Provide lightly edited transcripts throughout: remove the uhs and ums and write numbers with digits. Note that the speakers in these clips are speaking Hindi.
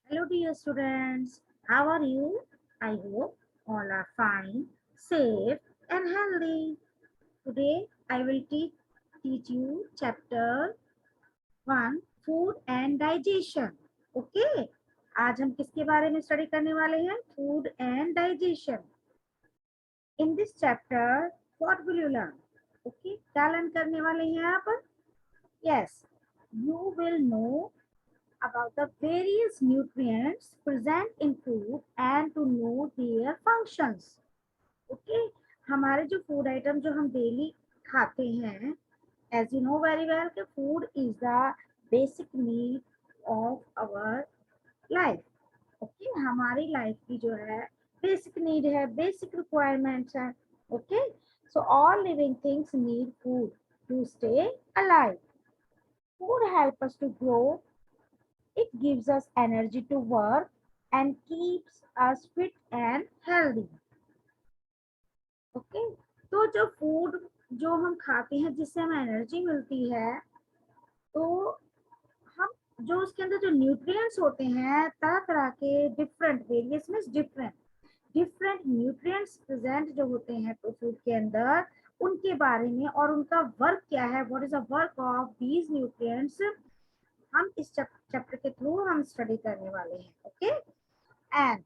Hello, dear students. How are you? I hope all are fine, safe, and healthy. Today, I will teach you chapter 1 Food and Digestion. Okay? आज हम किसके बारे में स्टडी करने वाले हैं? Food and digestion. In this chapter, what will you learn? Okay? क्या लर्न करने वाले हैं आप? Yes, you will know about the various nutrients present in food and to know their functions. Okay, हमारे जो फूड आइटम जो हम डेली खाते हैं, as you know very well कि food is the basic need of our life. Okay, हमारी लाइफ की जो है बेसिक नीड है, बेसिक रिक्वायरमेंट्स है. Okay, so all living things need food to stay alive. Food help us to grow. It gives us energy to work and keeps us fit and healthy. Okay? तो जो फूड जो हम खाते हैं जिससे हमें एनर्जी मिलती है, तो हम जो उसके अंदर जो न्यूट्रिएंट्स होते हैं तरह तरह के different various means different different nutrients present जो होते हैं तो फूड के अंदर उनके बारे में और उनका वर्क क्या है, what is the work of these nutrients, हम इस चैप्टर के थ्रू हम स्टडी करने वाले हैं. ओके, एंड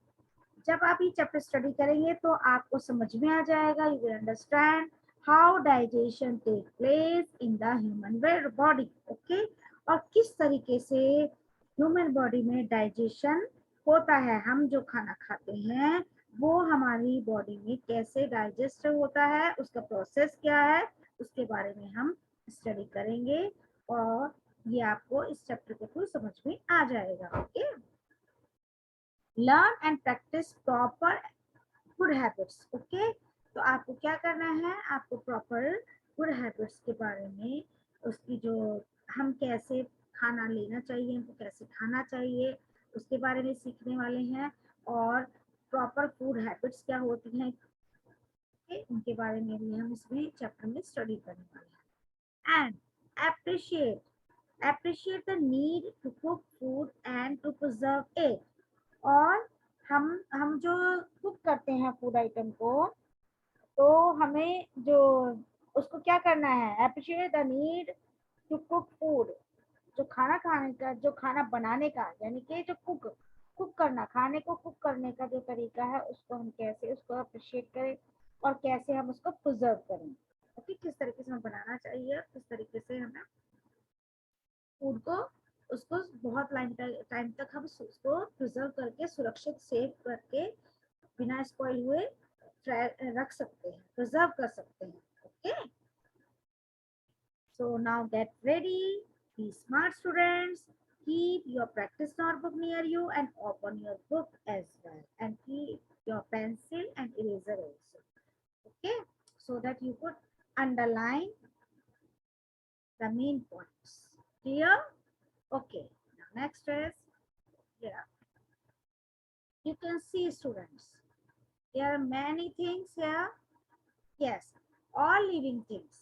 जब आप ये चैप्टर स्टडी करेंगे तो आपको समझ में आ जाएगा, you will understand how digestion take place in the human body. Okay, और किस तरीके से ह्यूमन बॉडी में डाइजेशन होता है, हम जो खाना खाते हैं वो हमारी बॉडी में कैसे डाइजेस्ट होता है, उसका प्रोसेस क्या है, उसके बारे में हम स्टडी करेंगे और ये आपको इस चैप्टर के थ्रू समझ में आ जाएगा. Okay, learn and practice proper good habits. Okay, तो आपको क्या करना है, आपको प्रॉपर गुड हैबिट्स के बारे में, उसकी जो हम कैसे खाना लेना चाहिए, हमको कैसे खाना चाहिए उसके बारे में सीखने वाले हैं. और प्रॉपर फूड हैबिट्स क्या होती हैं उनके बारे में भी हम इसमें चैप्टर में स्टडी करने वाले हैं. And appreciate the need to cook food and to preserve it. और हम जो कुक करते हैं फूड आइटम को, तो हमें जो उसको क्या करना है, appreciate the need to cook food, जो खाना खाने का, जो खाना बनाने का, यानी कि जो कुक करना, खाने को कुक करने का जो तरीका है उसको हम कैसे उसको अप्रिशिएट करें और कैसे हम उसको प्रिजर्व करें. ओके, किस तरीके से हमें बनाना चाहिए, किस तरीके से हमें फूड को उसको बहुत टाइम तक हम उसको प्रिजर्व करके सुरक्षित सेव करके बिना स्पॉइल हुए रख सकते हैं, प्रिजर्व कर सकते हैं. Okay, so now get ready, be smart students, keep your practice notebook near you and open your book as well and keep your pencil and eraser also. Okay, so that you could underline the main points. Clear? Okay, now next is, yeah, you can see students, there are many things here. Yes, all living things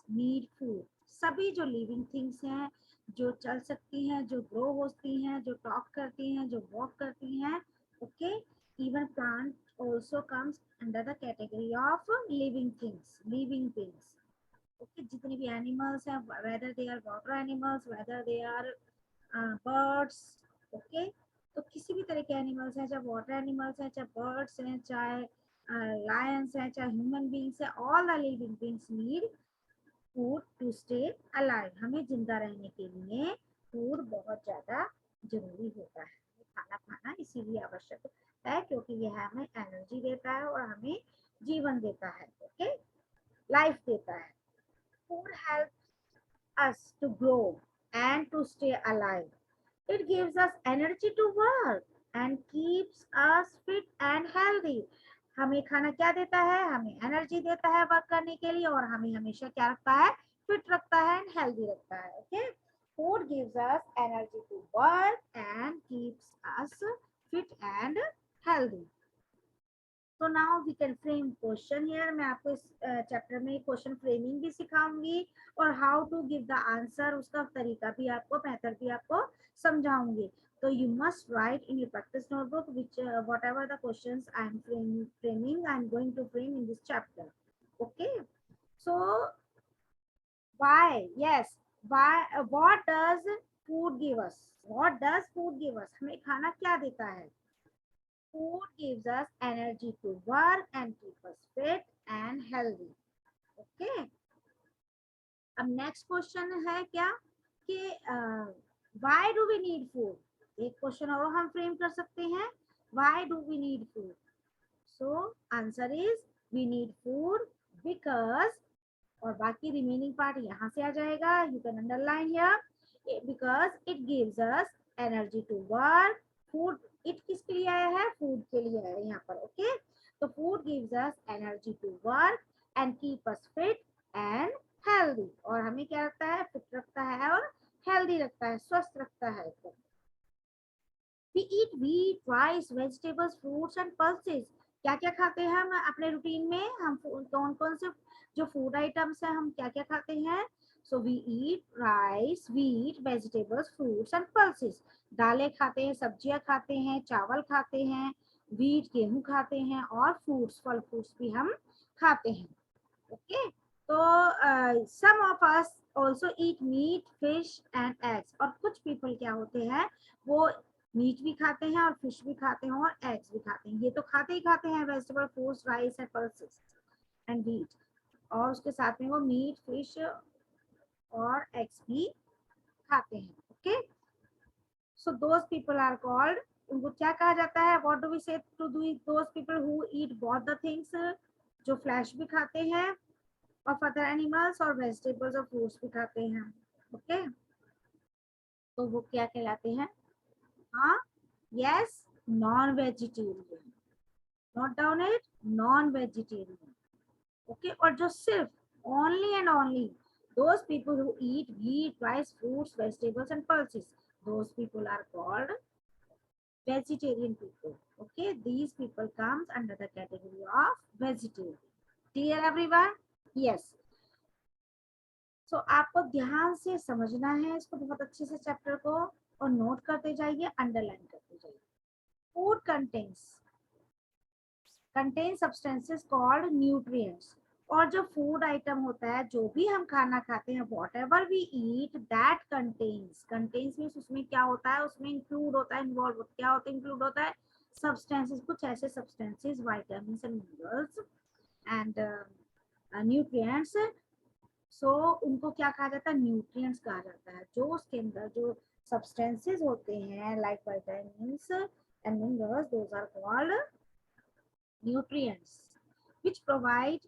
need food. सभी जो लिविंग थिंग्स हैं, जो चल सकती हैं, जो ग्रो होती हैं, जो टॉक करती हैं, जो वॉक करती हैं, okay, even plant also comes under the category of living things. Okay, जितने भी एनिमल्स हैं, whether they are water animals, whether they are birds. Okay, तो किसी भी तरह के एनिमल्स हैं, चाहे वाटर एनिमल्स हैं, चाहे बर्ड्स हैं, चाहे लायंस हैं, चाहे ह्यूमन बींग्स हैं, all the living beings need food to stay alive. हमें जिंदा रहने के लिए फूड बहुत ज्यादा जरूरी होता है. खाना खाना इसीलिए आवश्यक है क्योंकि यह हमें एनर्जी देता है और हमें जीवन देता है. ओके, लाइफ देता है. Food helps us to grow and to stay alive. It gives us energy to work and keeps us fit and healthy. हमें खाना क्या देता है, हमें एनर्जी देता है वर्क करने के लिए और हमें हमेशा क्या रखता है, फिट रखता है एंड हेल्दी रखता है. Okay, food gives us energy to work and keeps us fit and healthy. तो now we can frame question here. मैं आपको इस चैप्टर में क्वेश्चन फ्रेमिंग भी सिखाऊंगी और how to give the answer, उसका तरीका भी आपको, मेथड भी आपको समझाऊंगी. So you must write in your practice notebook which whatever the questions I'm framing, I'm going to frame in this chapter. Okay. So why? Yes. Why? What does food give us? What does food give us? हमें खाना क्या देता है? Food gives us energy to work and keep us fit and healthy. Okay. अब नेक्स्ट क्वेश्चन है क्या कि why do we need food? एक क्वेश्चन और हम फ्रेम कर सकते हैं, why do we need food? So answer is we need food because, और बाकी रिमेनिंग पार्ट यहाँ से आ जाएगा, you can underline here, because it gives us energy to work. Food it किसके लिए आया है? फूड के लिए आया है यहाँ पर। ओके, तो food gives us energy to work and keep us fit and healthy, और हमें क्या रखता है? फिट रखता है और हेल्दी रखता है, स्वस्थ रखता है। We eat wheat, rice, vegetables, fruits and pulses. क्या क्या खाते हैं हम अपने रूटीन में? हम कौन कौन से जो फूड आइटम्स है, हम क्या क्या खाते हैं? So we eat rice, wheat, vegetables, fruits and pulses. दालें खाते हैं, सब्जियां खाते हैं, चावल खाते हैं, व्हीट गेहूं खाते हैं, और फ्रूट्स फल फ्रूट्स भी हम खाते हैं। ओके, तो some of us also eat meat, fish and eggs. और कुछ पीपल क्या होते हैं, वो मीट भी खाते हैं और फिश भी खाते हैं और एग्स भी खाते हैं। ये तो खाते ही खाते हैं vegetable, fruits, rice and pulses and wheat, और उसके साथ में वो मीट, फिश और एग्स भी खाते हैं। Okay, so those people are called, उनको क्या कहा जाता है? What do we say to do those people who eat both the things, जो फ्लैश भी खाते हैं और अदर एनिमल्स, और वेजिटेबल्स और फ्रूट्स भी खाते हैं। ओके, तो वो क्या कहलाते हैं? हाँ, yes, non vegetarian. Note down it, non vegetarian. Okay, और जो सिर्फ only and only those people who eat wheat, rice, fruits, vegetables and pulses, those people are called vegetarian people. Okay, these people comes under the category of vegetarian. Clear everyone? Yes. So आपको ध्यान से समझना है इसको बहुत अच्छे से चैप्टर को, और नोट करते जाइए, अंडरलाइन करते जाइए। Food contains substances called nutrients, और जो फूड आइटम होता है, जो भी हम खाना खाते हैं, whatever we eat that contains means उसमें क्या होता है? उसमें इंक्लूड होता है, इन्वॉल्व क्या होता है? इंक्लूड होता है सब्सटेंसेस, कुछ ऐसे substances, vitamin and minerals and nutrients. So उनको क्या कहा जाता है? न्यूट्रिएंट्स कहा जाता है। जो उसके अंदर जो सब्सटेंसेस होते हैं like vitamin and minerals, those are called nutrients which provide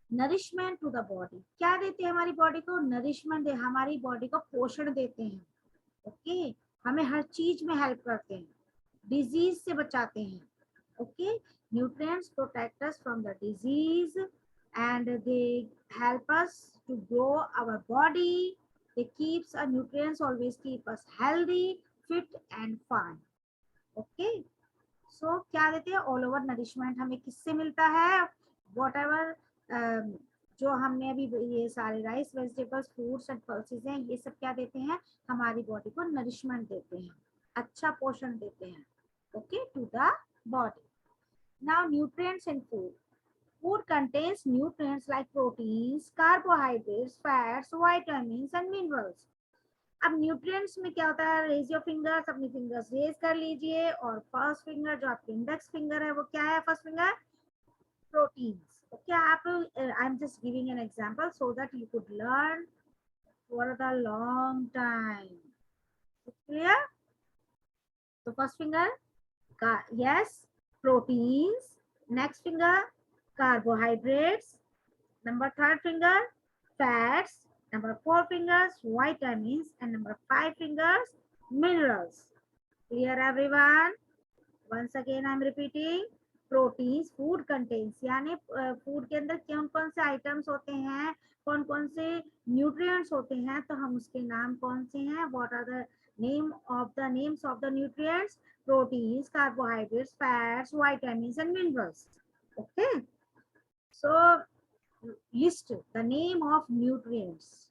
nourishment to the body. क्या देते हैं हमारी बॉडी को? नरिशमेंट दे, हमारी बॉडी को पोषण देते हैं। ओके, हमें हर चीज में हेल्प करते हैं, डिजीज से बचाते हैं। Okay, nutrients protect us from the disease and they help us to grow our body. They keeps our nutrients always keep us healthy, fit and fine. Okay, सो क्या देते हैं? ऑल ओवर नरिशमेंट हमें किससे मिलता है? वॉट एवर जो हमने अभी ये सारे rice, vegetables, fruits and pulses हैं, ये सब क्या देते हैं? हमारी बॉडी को नरिशमेंट देते हैं, अच्छा पोषण देते हैं। Okay, to the body. Now nutrients in food. Food contains nutrients like proteins, carbohydrates, fats, vitamins and minerals. अब न्यूट्रिएंट्स में क्या होता है? रेज योर फिंगर्स, अपनी फिंगर्स रेज कर लीजिए, और फर्स्ट फिंगर जो आपकी इंडेक्स फिंगर है वो क्या है? First finger proteins. ओके, आप I am just giving an example so that you could learn for the long time. Clear? तो फर्स्ट फिंगर का yes proteins, next finger carbohydrates, number third finger fats, number four fingers vitamins, and number five fingers minerals. Clear everyone? Once again I am repeating, proteins food contains, यानी फूड के अंदर कौन कौन से आइटम्स होते हैं, कौन कौन से न्यूट्रिएंट्स होते हैं, तो हम उसके नाम कौन से हैं? What are the names of the nutrients? proteins, carbohydrates, fats, vitamins and minerals. Okay, so list the name of nutrients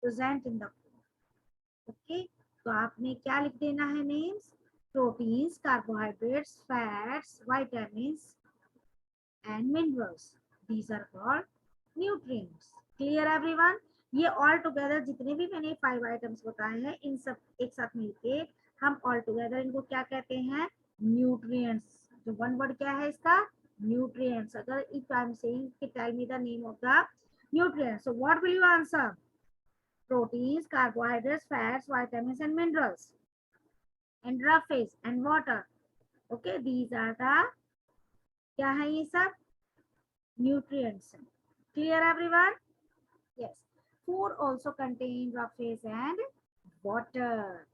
present in the food. Okay, तो आपने क्या लिख देना है names, proteins, carbohydrates, fats, vitamins and minerals. These are called nutrients. Clear everyone? ये all together जितने भी मैंने 5 आइटम्स बताए हैं इन सब एक साथ मिलके हम all together इनको क्या कहते हैं, nutrients. जो one word क्या है इसका, nutrients. अगर if I am saying tell me the name of the nutrients, so what will you answer? Proteins, carbohydrates, fats, vitamins and minerals and rough phase and water. Okay, these are the क्या है ये सब, nutrients. Clear everyone? Yes. Food also contains rough phase and water.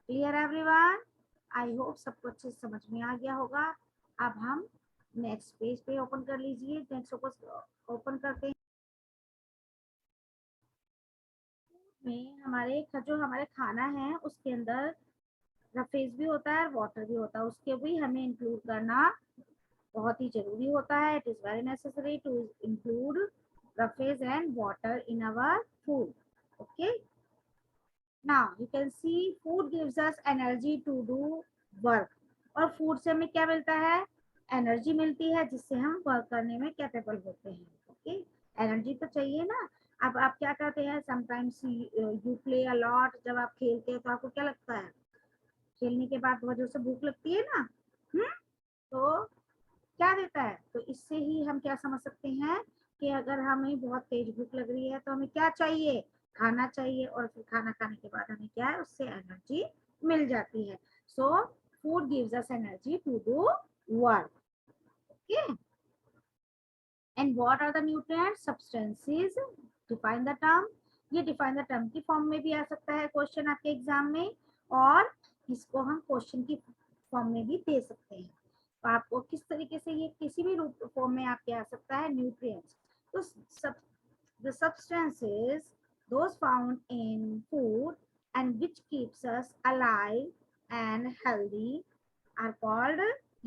Clear everyone? I hope सबको अच्छे से समझ में आ गया होगा. अब हम नेक्स्ट पेज पे ओपन कर लीजिए. नेक्स्ट ओपन करते हैं. में हमारे जो हमारे खाना है उसके अंदर रफ फेज भी होता है, वाटर भी होता है. उसके भी हमें इंक्लूड करना बहुत ही जरूरी होता है. It is very necessary to include rough phase and water in our food. Okay, now you can see food gives us energy to do work. और फूड से हमें क्या मिलता है, एनर्जी मिलती है जिससे हम वर्क करने में कैपेबल होते हैं. ओके, एनर्जी तो चाहिए ना. अब आप क्या करते हैं, sometimes you play a lot. जब आप खेलते हैं तो आपको क्या लगता है, खेलने के बाद बहुत जोर से भूख लगती है ना. तो क्या देता है, तो इससे ही हम क्या समझ सकते हैं कि अगर हमें बहुत तेज भूख लग रही है तो हमें क्या चाहिए, खाना चाहिए. और फिर खाना खाने के बाद हमें क्या है, उससे एनर्जी मिल जाती है. So food gives us energy to do work. Okay, and what are the nutrients, substances. Define the term. ये डिफाइन द टर्म की फॉर्म में भी आ सकता है क्वेश्चन आपके एग्जाम में, और इसको हम क्वेश्चन की फॉर्म में भी दे सकते हैं. तो आपको किस तरीके से ये किसी भी रूप फॉर्म में आपके आ सकता है न्यूट्रिएंट्स. तो the substances those found in food and which keeps us alive and healthy are called,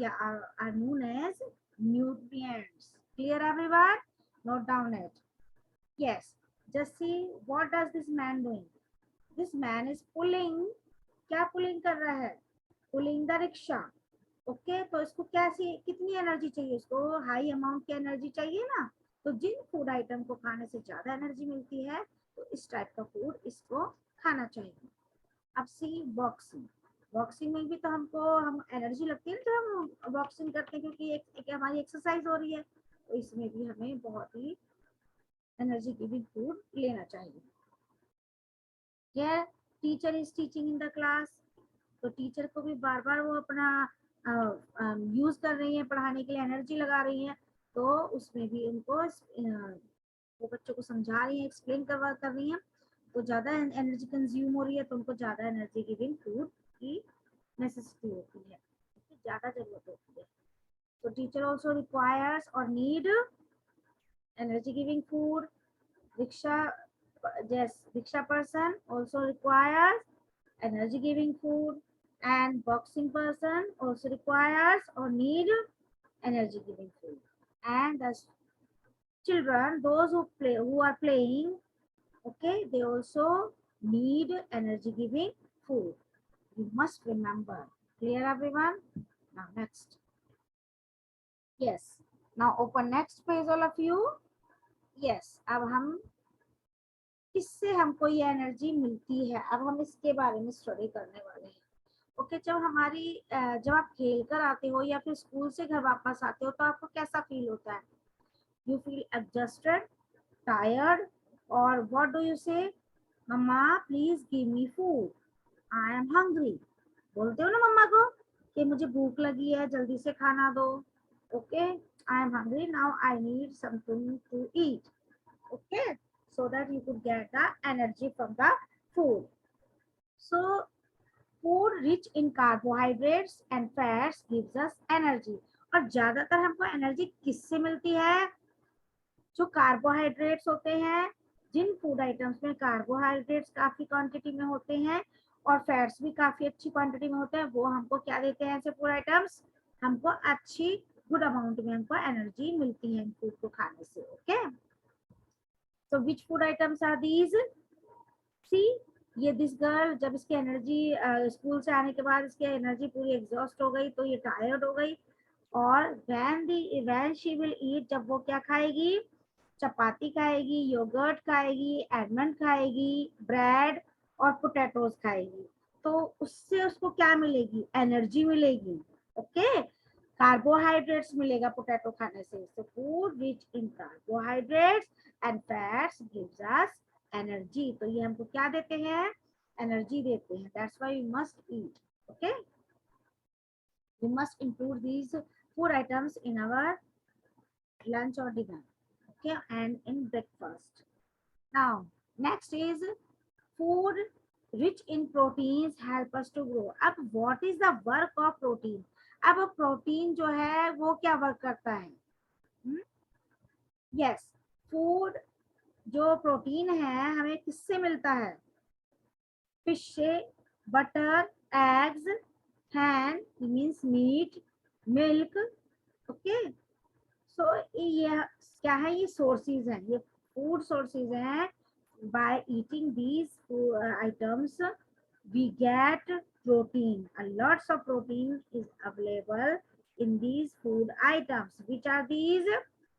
are known as nutrients. Clear everyone? Note down it. Yes, just see what does this man doing. This man is pulling. क्या पुलिंग कर रहा है, पुलिंग द रिक्शा. ओके, तो इसको कैसी कितनी एनर्जी चाहिए, इसको हाई अमाउंट की एनर्जी चाहिए ना. तो जिन फूड आइटम को खाने से ज्यादा एनर्जी मिलती है तो इस टाइप का फूड इसको खाना चाहिए. अब सी बॉक्सिंग. बॉक्सिंग में भी तो हम एनर्जी लगती है ना जब हम बॉक्सिंग करते हैं, क्योंकि एक हमारी एक्सरसाइज हो रही है. तो इसमें भी हमें बहुत ही एनर्जी गिविंग फूड लेना चाहिए. Here teacher is teaching in the class. तो टीचर को भी बार बार वो अपना यूज कर रही है, पढ़ाने के लिए एनर्जी लगा रही है. तो उसमें भी उनको वो बच्चों को समझा रही है, एक्सप्लेन कर रही है. तो ज्यादा एनर्जी कंज्यूम हो रही है तो उनको ज्यादा एनर्जी गिविंग फूड की नेसेसिटी होती है, ज्यादा जरूरत होती है. तो टीचर ऑल्सो रिक्वायर्स और need energy giving food. Rickshaw, yes, rickshaw person also requires energy giving food, and boxing person also requires or need energy giving food. And the children, those who are playing, okay, they also need energy giving food. You must remember. Clear everyone? Now next. Yes, now open next page all of you. Yes, अब हम किससे हमको ये एनर्जी मिलती है, अब हम इसके बारे में स्टडी करने वाले हैं. ओके, जब आप खेल कर आते हो या फिर स्कूल से घर वापस आते हो तो आपको कैसा फील होता है, यू फील एग्जॉस्टेड, टायर्ड, और what do you say, mamma please give me food, I am hungry. बोलते हो ना मम्मा को कि मुझे भूख लगी है, जल्दी से खाना दो. Okay, I am hungry now, I need something to eat. Okay, so that you could get the energy from the food. So food rich in carbohydrates and fats gives us energy. और ज्यादातर हमको एनर्जी किससे मिलती है, जो कार्बोहाइड्रेट्स होते हैं. जिन फूड आइटम्स में कार्बोहाइड्रेट्स काफी क्वांटिटी में होते हैं और फैट्स भी काफी अच्छी क्वांटिटी में होते हैं, वो हमको क्या देते हैं, ऐसे फूड आइटम्स हमको अच्छी गुड अमाउंट में हमको एनर्जी मिलती है इन फूड को खाने से. Okay, so which food items are these? See, ये दिस गर्ल, जब इसकी एनर्जी स्कूल से आने के बाद इसकी एनर्जी पूरी एग्जॉस्ट हो गई तो ये टायर्ड हो गई, और व्हेन शी विल ईट, जब वो क्या खाएगी, चपाती खाएगी, योगर्ट खाएगी, आलमंड खाएगी, ब्रेड और पोटैटोज खाएगी, तो उससे उसको क्या मिलेगी, एनर्जी मिलेगी। ओके, कार्बोहाइड्रेट्स मिलेगा पोटैटो खाने से। So food rich in carbohydrates and fats gives us energy, तो ये हमको क्या देते हैं, एनर्जी देते हैं। That's why we must eat. Okay, we must include these food items in our lunch or dinner, okay, and in breakfast. Now next is food rich in proteins help us to grow. अब what is the work of protein? अब प्रोटीन जो है वो क्या वर्क करता है? यस, फूड जो प्रोटीन है हमें किससे मिलता है? फिश से, butter, eggs, hen means meat, milk. Okay, so ये क्या है, ये सोर्सेज हैं, ये फूड सोर्सेज हैं। by eating these items we get protein, and lots of protein is available in these food items. Which are these?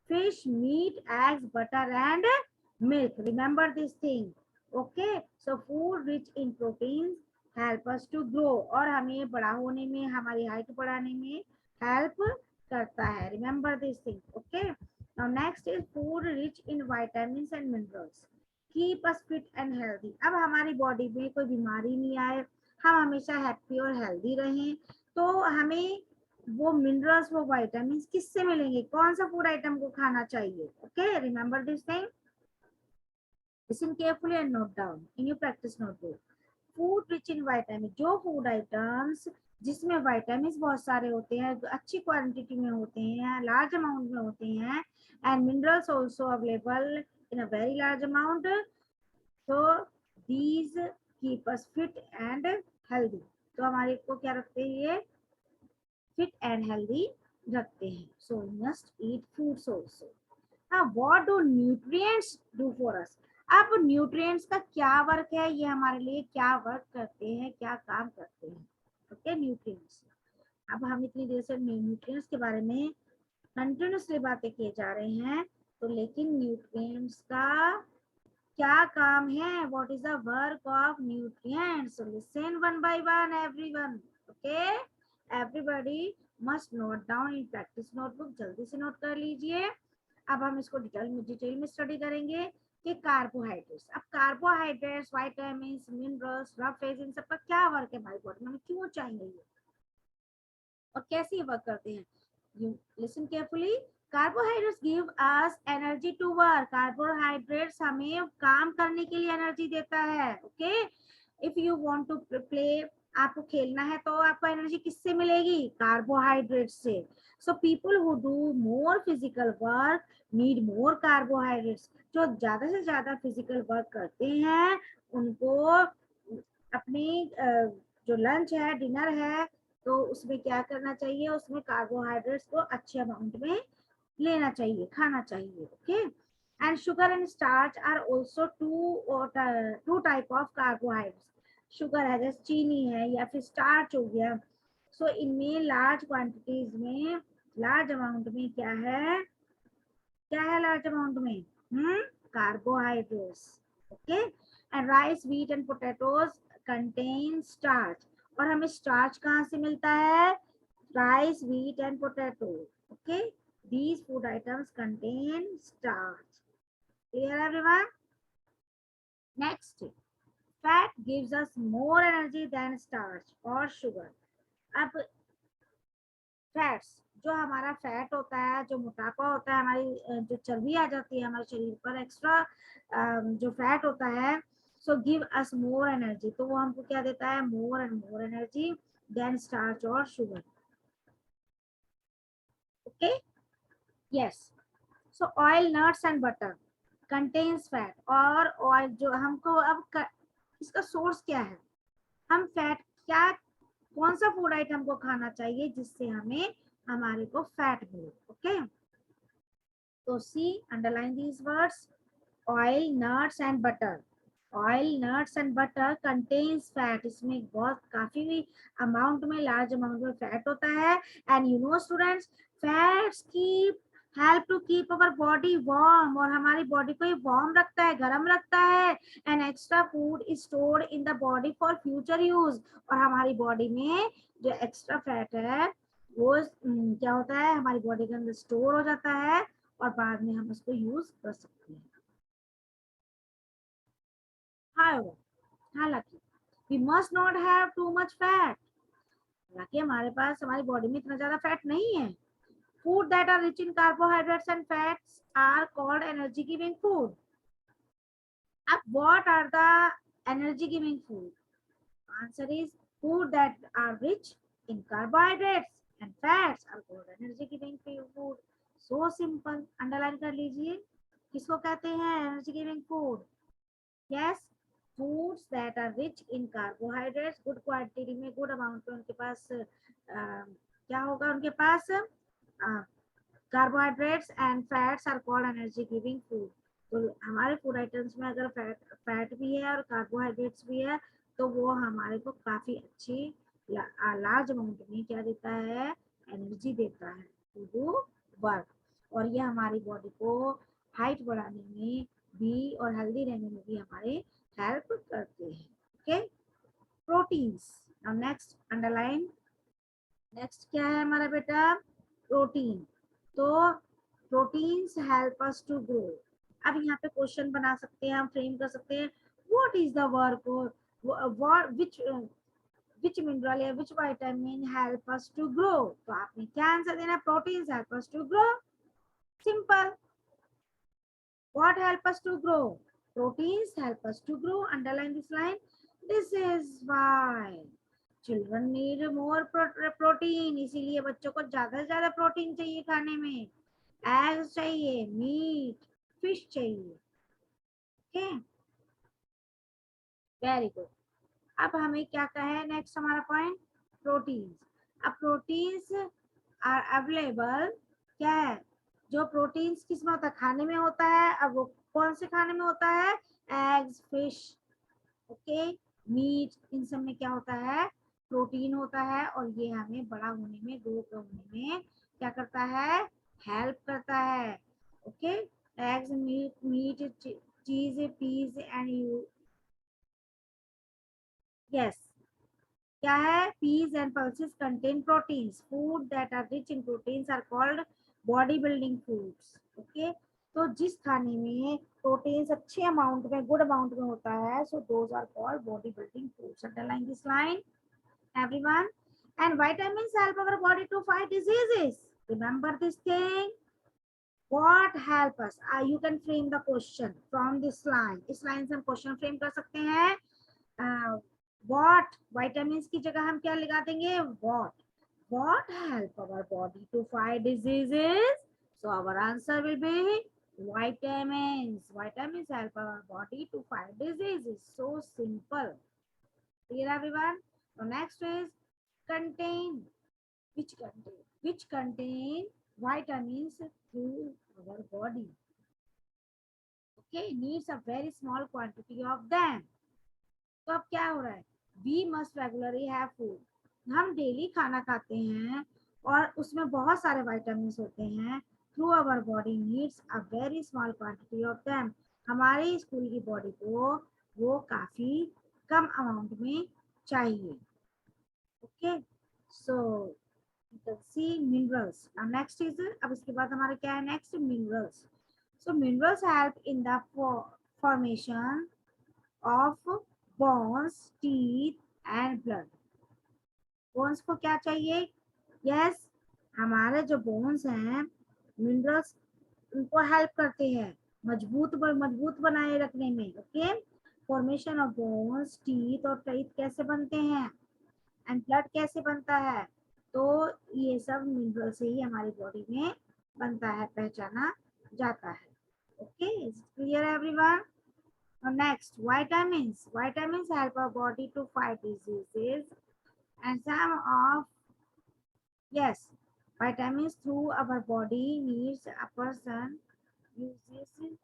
Fish, meat, eggs, butter and milk. Remember this thing. Okay, so food rich in proteins help us to grow, और हमें बड़ा होने में, हमारी हाइट बढ़ाने में हेल्प करता है। Remember this thing. Okay, now next is food rich in vitamins and minerals keep us fit and healthy. अब हमारी बॉडी में कोई बीमारी नहीं आए, हम हमेशा हैप्पी और हेल्दी रहें, तो हमें वो मिनरल्स, वो विटामिन किससे मिलेंगे, कौन सा फूड आइटम को खाना चाहिए? Okay, remember this thing, listen carefully and note down in your practice notebook. Food rich in vitamin, जो फूड आइटम्स जिसमें विटामिन बहुत सारे होते हैं, अच्छी क्वांटिटी में होते हैं, लार्ज अमाउंट में होते हैं, and minerals also available in a very large amount, so these keep us fit and healthy। तो हमारे को क्या रखते हैं, ये फिट एंड हेल्दी रखते हैं। so we must eat foods also। हाँ, what do nutrients do for us? अब न्यूट्रिएंट्स का क्या वर्क है, ये हमारे लिए क्या वर्क करते हैं, क्या काम करते हैं? Okay, nutrients. अब हम इतनी देर से न्यूट्रिएंट्स के बारे में कंटिन्यूसली बातें किए जा रहे हैं, तो लेकिन न्यूट्रिएंट्स का क्या काम है? What is the work of nutrients? Listen one by one everyone. Okay, everybody must note down in practice notebook, जल्दी से नोट कर लीजिए। अब हम इसको डिटेल में स्टडी करेंगे कि कार्बोहाइड्रेट्स, अब carbohydrates, vitamin, minerals, roughage, इन सबका क्या वर्क है हमारी बॉडी में, हमें क्यों चाहिए ये और कैसे वर्क करते हैं? You listen carefully. Carbohydrates give us energy to work, carbohydrates हमें काम करने के लिए एनर्जी देता है। Okay, if you want to play, आपको खेलना है तो आपको एनर्जी किससे मिलेगी? कार्बोहाइड्रेट से। So people who do more physical work need more carbohydrates, जो ज्यादा से ज्यादा फिजिकल वर्क करते हैं उनको अपनी जो लंच है, डिनर है, तो उसमें क्या करना चाहिए, उसमें कार्बोहाइड्रेट्स को अच्छे अमाउंट में लेना चाहिए, खाना चाहिए। Okay, and sugar and starch are also two type of carbohydrates. Sugar है जैसे चीनी है, या फिर स्टार्च हो गया। सो इनमें लार्ज क्वांटिटीज में, लार्ज अमाउंट में क्या है, क्या है लार्ज अमाउंट में? Carbohydrates. Okay, and rice, wheat and potatoes contain starch, और हमें स्टार्च कहाँ से मिलता है? Rice, wheat and potato. Okay, these food items contain starch। Clear everyone? Next, fat gives us more energy than starch or sugar। अब फैट्स, जो हमारा फैट होता है, जो मोटापा होता है, हमारी जो चर्बी आ जाती है हमारे शरीर पर, एक्स्ट्रा जो फैट होता है, so give us more energy, तो वो हमको क्या देता है? More and more energy than starch और sugar. Okay, yes, so oil, nuts and butter contains fat, और ऑयल जो हमको अब इसका सोर्स क्या है? हम फैट क्या, कौन सा फूड आइटम को खाना चाहिए जिससे हमें, हमारे को फैट मिले? ओके, तो see, underline these words, oil, nuts and butter oil, nuts and butter contains fat, इसमें बहुत काफी अमाउंट में, लार्ज अमाउंट में फैट होता है. And you know students, fats keep help to keep our body warm, और हमारी बॉडी को ये वार्म रखता है, गर्म रखता है. And extra food is stored in the body for future use, और हमारी बॉडी में जो एक्स्ट्रा फैट है वो क्या होता है, हमारी बॉडी के अंदर स्टोर हो जाता है और बाद में हम उसको यूज कर सकते हैं. हालांकि we must not have too much fat, हालांकि हमारे पास, हमारी बॉडी में इतना ज्यादा फैट नहीं है. Food that are rich in carbohydrates and fats are called energy giving food. अब what are the energy giving food? Answer is food that are rich in carbohydrates and fats are called energy giving food. So simple, underline कर लीजिए. किसको कहते हैं energy giving food? Yes, foods that are rich in carbohydrates, good quantity में, गुड अमाउंट में उनके पास क्या होगा, उनके पास carbohydrates and fats are called energy giving food. तो हमारे फूड आइटम्स में अगर फैट भी है और कार्बोहाइड्रेट्स भी है तो वो हमारे को काफी अच्छी लार्ज अमाउंट में क्या देता है, एनर्जी देता है टू डू वर्क. और ये हमारी बॉडी को हाइट बढ़ाने में भी और हेल्दी रहने में भी हमारे हेल्प करते हैं. Okay, proteins. Now next underline. Next क्या है हमारा बेटा? प्रोटीन. तो proteins help us to grow. अब यहाँ पे क्वेश्चन बना सकते हैं, हम फ्रेम कर सकते हैं. व्हाट इज द वर्क, और which mineral या which vitamin help us to grow? तो आपने क्या आंसर देना? Proteins help us to grow. Simple. What help us to grow? Proteins help us to grow. Underline this line. This is why children need more protein. इसीलिए बच्चों को ज्यादा से ज्यादा प्रोटीन चाहिए खाने में. एग्स चाहिए, मीट, फिश चाहिए. Okay, very good. अब हमें क्या कहा है नेक्स्ट हमारा पॉइंट? प्रोटीन्स. अब प्रोटीन्स आर अवेलेबल. क्या है जो प्रोटीन्स किस में होता है? खाने में होता है. अब वो कौन से खाने में होता है? एग्स, फिश, ओके, मीट, इन सब में क्या होता है? प्रोटीन होता है. और ये हमें बड़ा होने में, ग्रो होने में क्या करता है? हेल्प करता है. Okay, eggs, meat, cheese, peas and you. Yes, क्या है? Peas and pulses contain proteins. Food that are rich in proteins are called body building foods. Okay, तो जिस खाने में प्रोटीन्स अच्छे अमाउंट में, गुड अमाउंट में होता है, so those are called body building foods. Underline this line everyone. And vitamins help our body to fight diseases. Remember this thing. What help us? You can frame the question from this line. इस line से हम क्वेश्चन फ्रेम कर सकते हैं. What vitamins की जगह हम क्या लगा देंगे? What help our body to fight diseases? So our answer will be vitamins. Vitamins help our body to fight diseases. So simple. Clear everyone? So next is contain. Which contain vitamins through our body. Okay, needs a very small quantity of them. तो अब क्या हो रहा है? We must regularly have food. हम डेली खाना खाते हैं और उसमें बहुत सारे वाइटामिन होते हैं. Through our body needs a very small quantity of them. हमारी स्कूल की बॉडी को वो काफी कम अमाउंट में चाहिए. Okay, so you can see minerals. Now next is, अब इसके बाद हमारे क्या है? Next minerals. So minerals help in the formation of bones, teeth and blood. Bones को क्या चाहिए? यस, हमारे जो बोन्स हैं, मिनरल्स उनको हेल्प करते हैं मजबूत बनाए रखने में. Okay, formation of bones, teeth, और टीथ कैसे बनते हैं, एंड ब्लड कैसे बनता है, तो ये सब मिनरल से ही हमारी बॉडी में बनता है, पहचाना जाता है. Okay, is clear everyone? Next, vitamins. Vitamins help our body to fight diseases. And some of, yes, vitamins through our body needs a person uses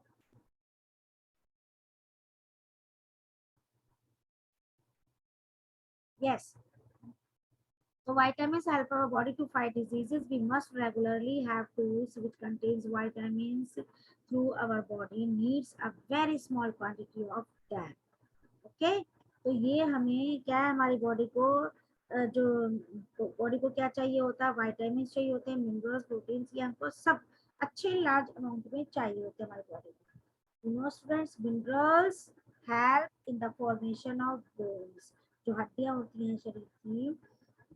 Yes. So vitamins help our body to fight diseases. We must regularly have tools which contains vitamins through our body needs a very small quantity of that. Okay, तो ये हमें क्या है, हमारी बॉडी को जो बॉडी को क्या चाहिए होता है, वाइटामिन चाहिए होते हैं, मिनरल्स, प्रोटीन्स, ये हमको सब अच्छे लार्ज अमाउंट में चाहिए होते हैं हमारी बॉडी को। You know students, minerals help in the formation of bones. जो हड्डियां होती हैं शरीर की,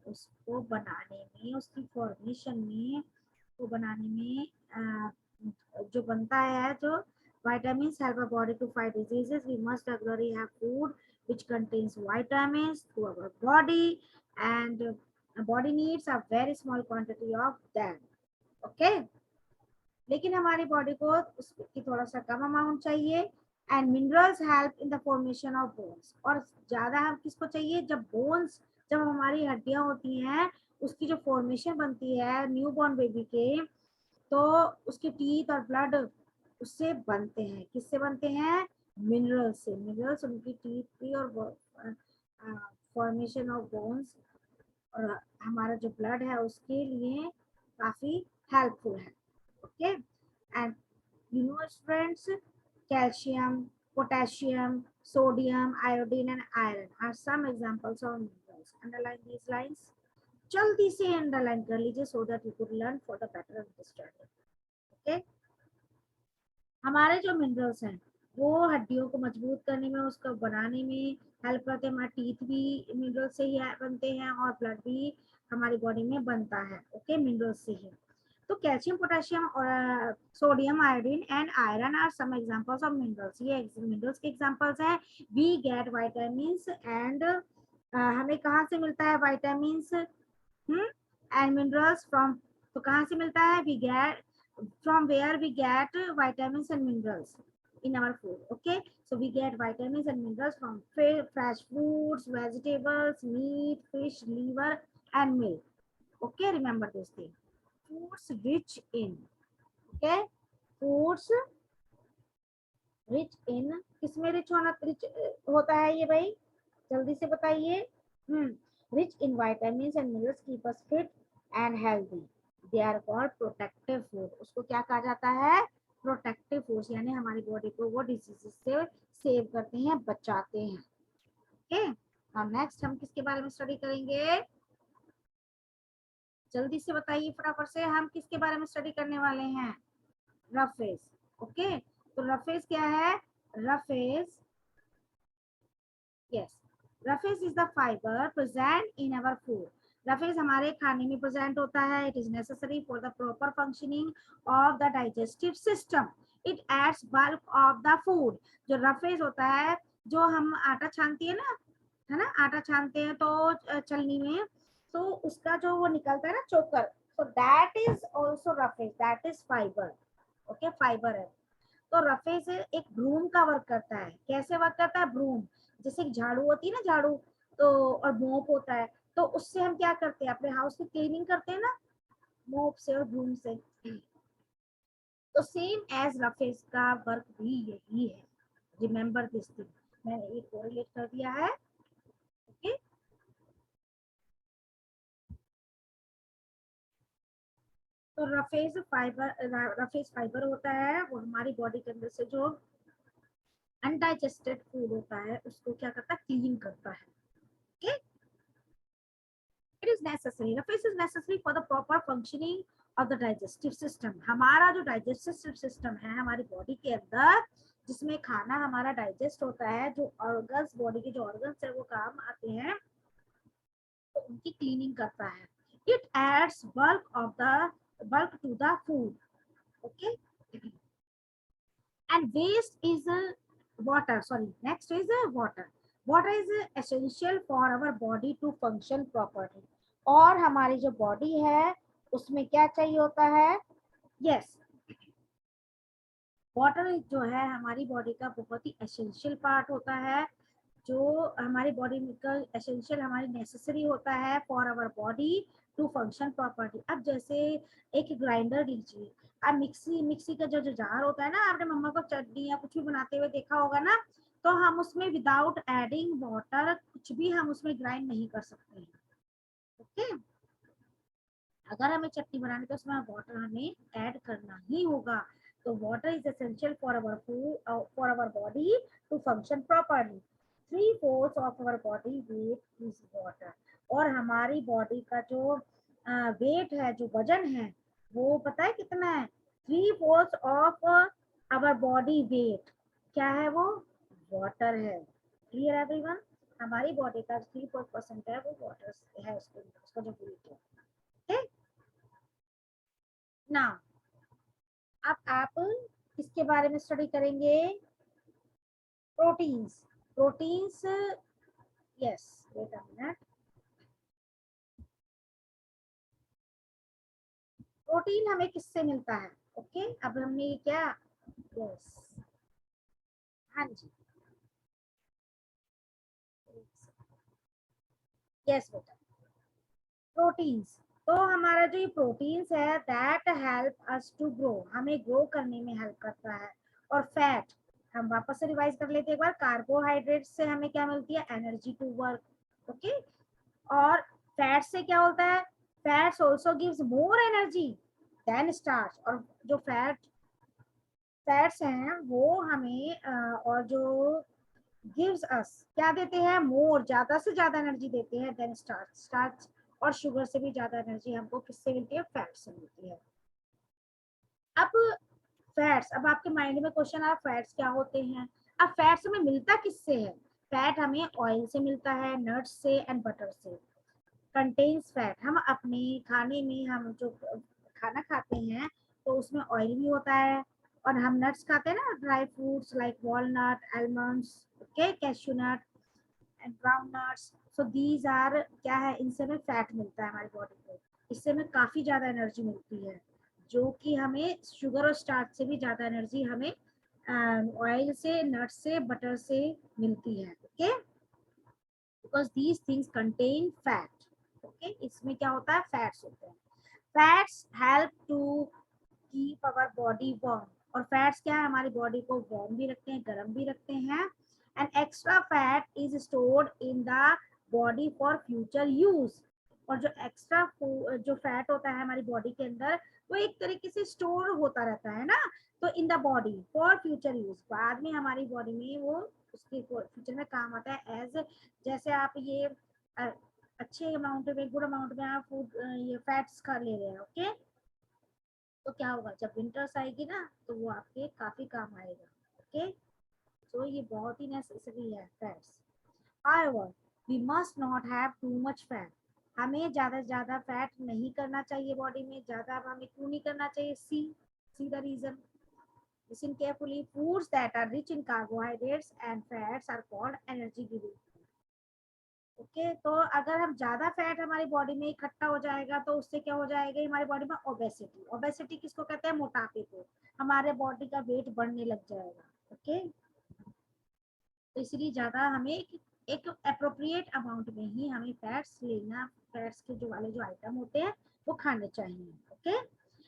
उसको बनाने में, उसकी फॉर्मेशन में, को बनाने में जो बनता है, जो vitamins help our body to fight diseases. We must regularly have food which contains vitamins to our body, and body needs a very small quantity of them. Okay, लेकिन हमारी बॉडी को उसकी थोड़ा सा कम अमाउंट चाहिए। And minerals help in the formation of bones, और ज्यादा हम किसको चाहिए, जब बोन्स, जब हमारी हड्डियां होती हैं, उसकी जो फॉर्मेशन बनती है न्यू बॉर्न बेबी के, तो उसके टीथ और ब्लड उससे बनते हैं। किससे बनते हैं, मिनरल से। मिनरल्स उनकी टीथ की और फॉर्मेशन ऑफ बोन्स और हमारा जो ब्लड है उसके लिए काफी हेल्पफुल है। Okay, and you no friends, calcium, potassium, sodium, iodine and iron are some examples of minerals. Underline these lines. जल्दी से अंडरलाइन कर लीजिए so that you could learn for the better understanding. Okay? हमारे जो मिनरल्स हैं वो हड्डियों को मजबूत करने में, उसको बनाने में हेल्प करते हैं। हमारे टीथ भी मिनरल से ही बनते हैं और ब्लड भी हमारी बॉडी में बनता है। ओके, मिनरल से ही। तो कैल्शियम, पोटेशियम और sodium, iodine and iron are some examples of minerals. ये मिनरल्स के एग्जांपल्स हैं। वी गेट विटामिन्स एंड हमें कहाँ से मिलता है विटामिन्स एंड मिनरल्स फ्रॉम, तो कहाँ से मिलता है, we get from where we get vitamins and minerals in our food. Okay, so we get vitamins and minerals from fresh fruits, vegetables, meat, fish, liver and milk. Okay, remember this thing. Foods rich in, okay, foods rich in, किसमें रिच होना, रिच होता है ये भाई, जल्दी से बताइए। Rich in vitamins and minerals keep us fit and healthy. They are called protective food. उसको क्या कहा जाता है, प्रोटेक्टिव फूड, यानी हमारी बॉडी को वो डिजीजेस से सेव करते हैं, बचाते हैं। ओके, अब नेक्स्ट हम किसके बारे में स्टडी करेंगे, जल्दी से बताइए फटाफट से, हम किसके बारे में स्टडी करने वाले हैं, रफेज। ओके, तो रफेज क्या है, roughage, yes, roughage is the fibre present in our food. Roughage हमारे खाने में प्रेजेंट होता है। It is necessary for the proper functioning of the digestive system. It adds bulk of the food. जो रफेज होता है, जो हम आटा छानती है ना, है ना, आटा छानते हैं तो चलनी में, तो उसका जो वो निकलता है ना चोकर, so that is also roughage, that is fiber. Okay, fibre है। तो रफेज एक ब्रूम का वर्क करता है। कैसे वर्क करता है, ब्रूम, जैसे एक झाड़ू होती है ना, झाड़ू, तो और मोप होता है, तो उससे हम क्या करते हैं, अपने हाउस की क्लीनिंग करते हैं ना, मोप से और ब्रूम से। तो सेम एज रफेज का वर्क भी यही है। रिमेम्बर दिस थिंग, मैंने ये कोरिलेट कर दिया है। ओके, तो रफेज फाइबर होता है, वो हमारी बॉडी के अंदर से जो अनडाइजेस्टेड फूड होता है उसको क्या करता है, क्लीन करता है। Okay, it is necessary, rafesh is necessary for the proper functioning of the digestive system. हमारा जो digestive system है हमारी बॉडी के अंदर, जिसमें खाना हमारा डाइजेस्ट होता है, जो ऑर्गन्स, बॉडी के जो ऑर्गन्स है वो काम आते हैं, तो उनकी क्लीनिंग करता है। It adds bulk to the food. Okay, and waste is water, sorry, next is water. Water is essential for our body to function properly. और हमारी जो बॉडी है उसमें क्या चाहिए होता है, यस, वाटर जो है हमारी बॉडी का बहुत ही एसेंशियल पार्ट होता है, जो हमारी बॉडी का एसेंशियल, हमारी नेसेसरी होता है for our body to function properly. अब जैसे एक ग्राइंडर लीजिए, अब मिक्सी का जो जार होता है ना, आपने मम्मा को चटनी या कुछ भी बनाते हुए देखा होगा ना, तो हम उसमें विदाउट एडिंग वाटर कुछ भी हम उसमें ग्राइंड नहीं कर सकते हैं। ओके, अगर हमें चटनी बनानी तो उसमें वाटर हमें ऐड करना ही होगा। तो water is essential for our food, for our body to function properly. 3/4 of our body weight is water. और हमारी बॉडी का जो वेट है, जो वजन है, वो पता है कितना है? 3/4 ऑफ अवर बॉडी वेट क्या है? वो वाटर है। Clear everyone? हमारी बॉडी का 3/4% है वो वाटर है, उसका जो वेट है। ठीक, ना अब आप किसके बारे में स्टडी करेंगे? Proteins. Proteins, yes, wait a minute. Protein हमें किससे मिलता है? ओके, अब हमने ये क्या, यस, हाँ जी, यस बेटा, प्रोटीन्स। तो हमारा जो ये प्रोटीन्स है, that help us to grow, हमें ग्रो करने में हेल्प करता है। और फैट, हम वापस से रिवाइज कर लेते हैं एक बार। कार्बोहाइड्रेट से हमें क्या मिलती है? Energy to work. ओके, और फैट से क्या होता है? Fats also gives more energy than starch. और जो फैट्स हैं वो हमें और जो गिव्स अस क्या देते हैं? मोर, ज्यादा से ज्यादा एनर्जी देते हैं देन स्टार्च। स्टार्च और शुगर से भी ज्यादा एनर्जी हमको किससे मिलती है? फैट से मिलती है। अब फैट्स, अब आपके माइंड में क्वेश्चन आ, फैट्स क्या होते हैं? अब फैट्स हमें मिलता किससे है? फैट हमें ऑयल से मिलता है, नट्स से एंड बटर से। कंटेन्स फैट, हम अपने खाने में, हम जो खाना खाते हैं तो उसमें ऑयल भी होता है। और हम नट्स खाते हैं ना, dry fruits like walnut, almonds, okay, cashew nut and ground nuts. So these are क्या है? इनसे हमें फैट मिलता है हमारी बॉडी को। इससे हमें काफी ज्यादा एनर्जी मिलती है, जो कि हमें शुगर और स्टार्च से भी ज्यादा एनर्जी हमें ऑयल से, नट से, बटर से मिलती है। Okay, because these things contain fat. Okay, इसमें क्या होता है? फैट्स होते हैं। Fats help to keep our body warm. और फैट्स क्या है? हमारी बॉडी को वार्म भी रखते हैं, गर्म भी रखते हैं। And extra fat is stored in the body for future use. और जो एक्स्ट्रा जो फैट होता है हमारी बॉडी के अंदर, वो एक तरीके से स्टोर होता रहता है ना, तो in the body for future use, बाद में हमारी बॉडी में वो उसके फ्यूचर में काम आता है। एज जैसे आप ये अच्छे अमाउंट में, गुड अमाउंट में आप फूड, ये फैट्स खा ले रहे हैं, ओके, तो क्या होगा? जब विंटर्स आएगी ना, तो वो आपके काफी काम आएगा। ओके, तो ये बहुत ही नेसेसरी है fats. However, we must not have too much fat. हमें ज्यादा से ज्यादा फैट नहीं करना चाहिए बॉडी में। ज्यादा अब हमें क्यों नहीं करना चाहिए? See the reason, listen carefully. Foods that are rich in carbohydrates and fats are called energy giving. Okay, तो अगर हम ज्यादा फैट हमारी बॉडी में इकट्ठा हो जाएगा तो उससे क्या हो जाएगा? हमारी बॉडी में ओबेसिटी। ओबेसिटी किसको कहते हैं? मोटापे को। हमारे बॉडी का वेट बढ़ने लग जाएगा। ओके, तो इसलिए ज्यादा हमें एक अप्रोप्रिएट अमाउंट में ही हमें फैट्स लेना, फैट्स के जो वाले जो आइटम होते हैं वो खाने चाहिए। Okay,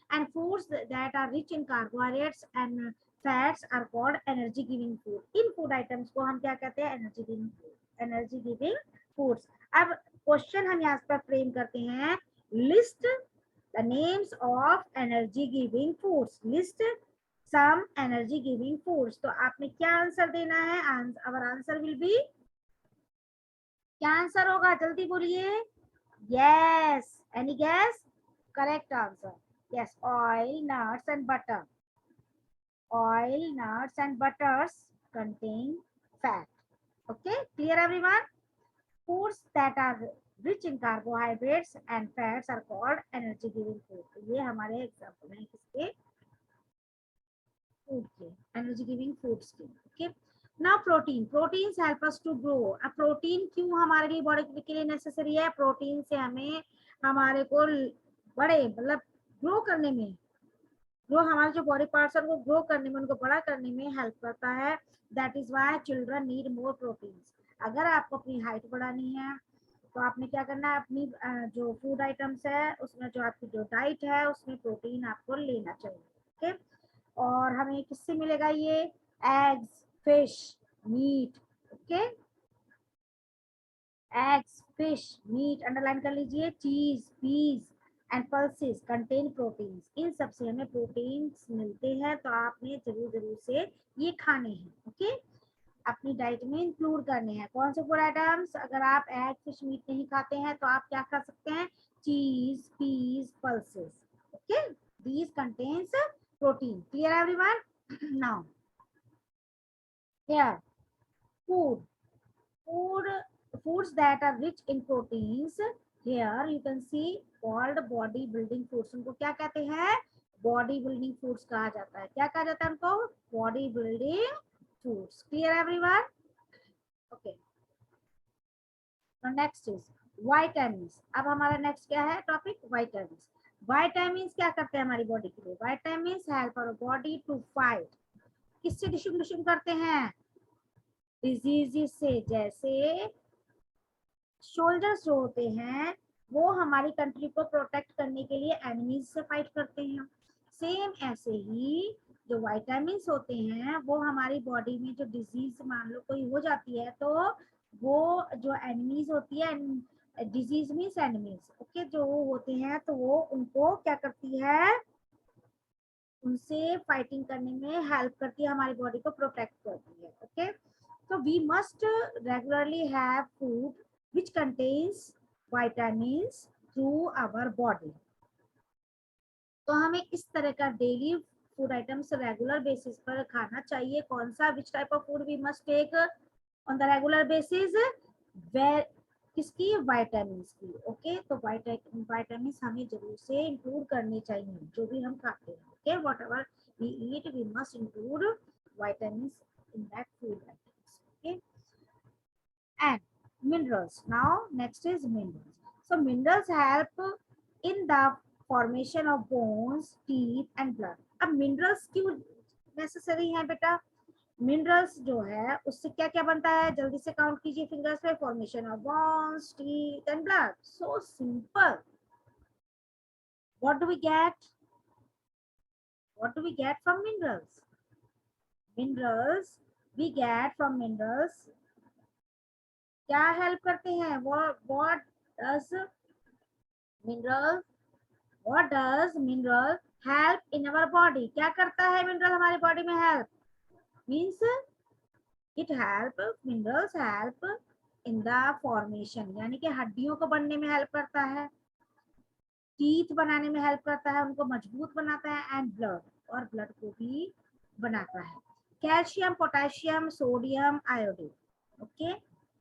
and foods that are rich in carbohydrates and fats are called energy giving food. इन फूड आइटम्स को हम क्या कहते हैं? Energy giving food, energy giving foods. अब क्वेश्चन हम यहाँ पर फ्रेम करते हैं, list the names of energy giving foods. List some energy giving foods. तो आपने क्या आंसर देना है? आवर आंसर विल बी, क्या आंसर होगा? जल्दी बोलिए। Yes, any gas? Correct answer, yes, oil, nuts and butter. Oil, nuts and butters contain fat. Okay, clear everyone? Foods that are rich in carbohydrates and fats are called energy giving food. तो ये हमारे एग्जाम्पल हैं किसके? फूड के, एनर्जी गिविंग फूड्स के। Okay, now protein. Proteins help us to grow. अब प्रोटीन क्यों हमारे लिए, बॉडी के लिए नेसेसरी है? प्रोटीन से हमें, हमारे को बड़े, मतलब ग्रो करने में, ग्रो, हमारे जो बॉडी पार्ट्स हैं उनको ग्रो करने में, उनको बड़ा करने में हेल्प करता है। That is why children need more proteins. अगर आपको अपनी हाइट बढ़ानी है तो आपने क्या करना है? अपनी जो फूड आइटम्स है उसमें, जो आपकी जो डाइट है उसमें प्रोटीन आपको लेना चाहिए। ओके, और हमें किससे मिलेगा ये? Eggs, fish, meat, okay, eggs, fish, meat underline कर लीजिए, cheese, peas and pulses contain proteins, इन सब से हमें प्रोटीन्स मिलते हैं, तो आपने जरूर जरूर से ये खाने हैं, ओके, अपनी डाइट में इंक्लूड करने हैं। कौन से फूड आइटम्स? अगर आप एग, फिश, मीट नहीं खाते हैं तो आप क्या खा सकते हैं? Cheese, peas, pulses, okay, these contains protein. Clear everyone? Now here food, food, foods that are rich in proteins, here you can see called body building foods, उनको क्या कहते हैं? बॉडी बिल्डिंग फूड्स कहा जाता है। क्या कहा जाता है उनको? Body building foods. Clear everyone? Okay, तो नेक्स्ट इज वाइटामिन। अब हमारा नेक्स्ट क्या है टॉपिक? वाइटामिन। वाइटामिन क्या करते हैं हमारी बॉडी के लिए? Vitamin help our body to fight, किससे डिस्ट्रीब्यूशन करते हैं? डिजीजेस से। जैसे सोल्जर्स जो होते हैं वो हमारी कंट्री को प्रोटेक्ट करने के लिए एनिमीज से फाइट करते हैं, सेम ऐसे ही जो विटामिन होते हैं वो हमारी बॉडी में जो डिजीज मान लो कोई हो जाती है तो वो जो एनिमीज होती है, डिजीज मीन्स एनिमीज, ओके, जो वो होते हैं तो वो उनको क्या करती है? उनसे फाइटिंग करने में हेल्प करती है, हमारी बॉडी को प्रोटेक्ट करती है, okay. So we must regularly have food which contains vitamins through our body. तो हमें इस तरह का daily food items regular basis पर खाना चाहिए। कौन सा? Which type of food we must take on the regular basis? Where, किसकी? वाइटामिन की, ओके। तो वाइटामिन हमें जरूर से इंक्लूड करने चाहिए जो भी हम खाते हैं, okay, whatever we eat we must include vitamin in that food items, okay. And minerals. Now next is minerals. So minerals help in the formation of bones, teeth and blood. अब minerals क्यों necessary है बेटा? मिनरल्स जो है उससे क्या क्या बनता है? जल्दी से काउंट कीजिए फिंगर्स पे। Formation of bones, teeth and blood. So simple. What do we get? What do we get from minerals? Minerals we get from minerals क्या हेल्प करते हैं? What does mineral, what does mineral help in our body? क्या करता है मिनरल हमारी बॉडी में help? Means it help, minerals help in the formation, यानी कि हड्डियों को बनने में हेल्प करता है, टीथ बनाने में हेल्प करता है, उनको मजबूत बनाता है, एंड ब्लड, और ब्लड को भी बनाता है। Calcium, potassium, sodium, iodine, okay.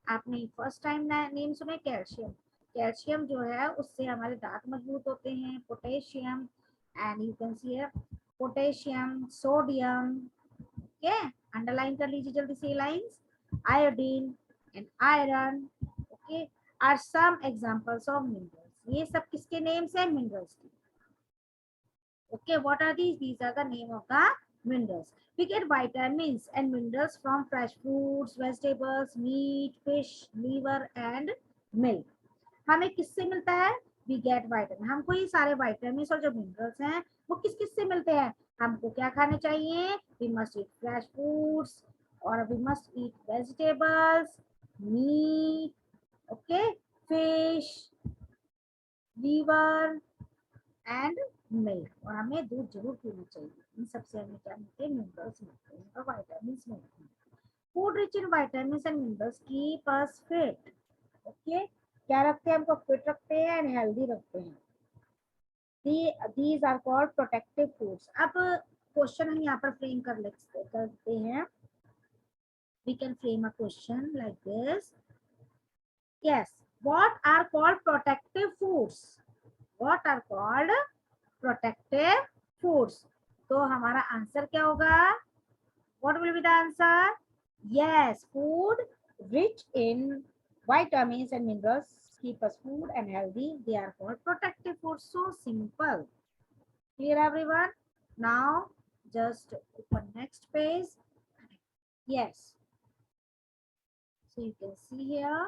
आपने फर्स्ट टाइम नेम सुने कैल्शियम? कैल्शियम जो है उससे हमारे दांत मजबूत होते हैं। Potassium, and you can see potassium, sodium, okay, underline कर लीजिए जल्दी से lines. Iodine and iron, okay, are some examples of minerals. ये सब किसके नेम्स है? मिनरल्स के, okay. What are these? These are the name of the minerals. We get vitamins and minerals from fresh fruits, vegetables, meat, fish, liver and milk. हमें किससे मिलता है? We get vitamin. हमको ये सारे vitamins और जो minerals हैं वो किस किस से मिलते हैं? हमको क्या खाने चाहिए? We must eat fresh fruits और we must eat vegetables, meat, okay, fish, liver and milk, और हमें दूध जरूर पीना चाहिए। इन सबसे हमें क्या मिलते हैं? मिनरल्स मिलते हैं और विटामिन मिलते हैं। Food rich in vitamin and minerals keep us fit, okay, क्या रखते हैं? हमको फिट रखते हैं एंड हेल्दी रखते हैं। These are called protective foods. अब क्वेश्चन हम यहाँ पर फ्रेम करते हैं। We can frame a question like this, yes, what are called protective foods? What are called protective foods? तो हमारा आंसर क्या होगा? What will be the answer? Yes, food rich in vitamins and minerals keep us food and healthy, they are called protective foods. So simple. Clear everyone? Now just open next page. Yes, so you can see here,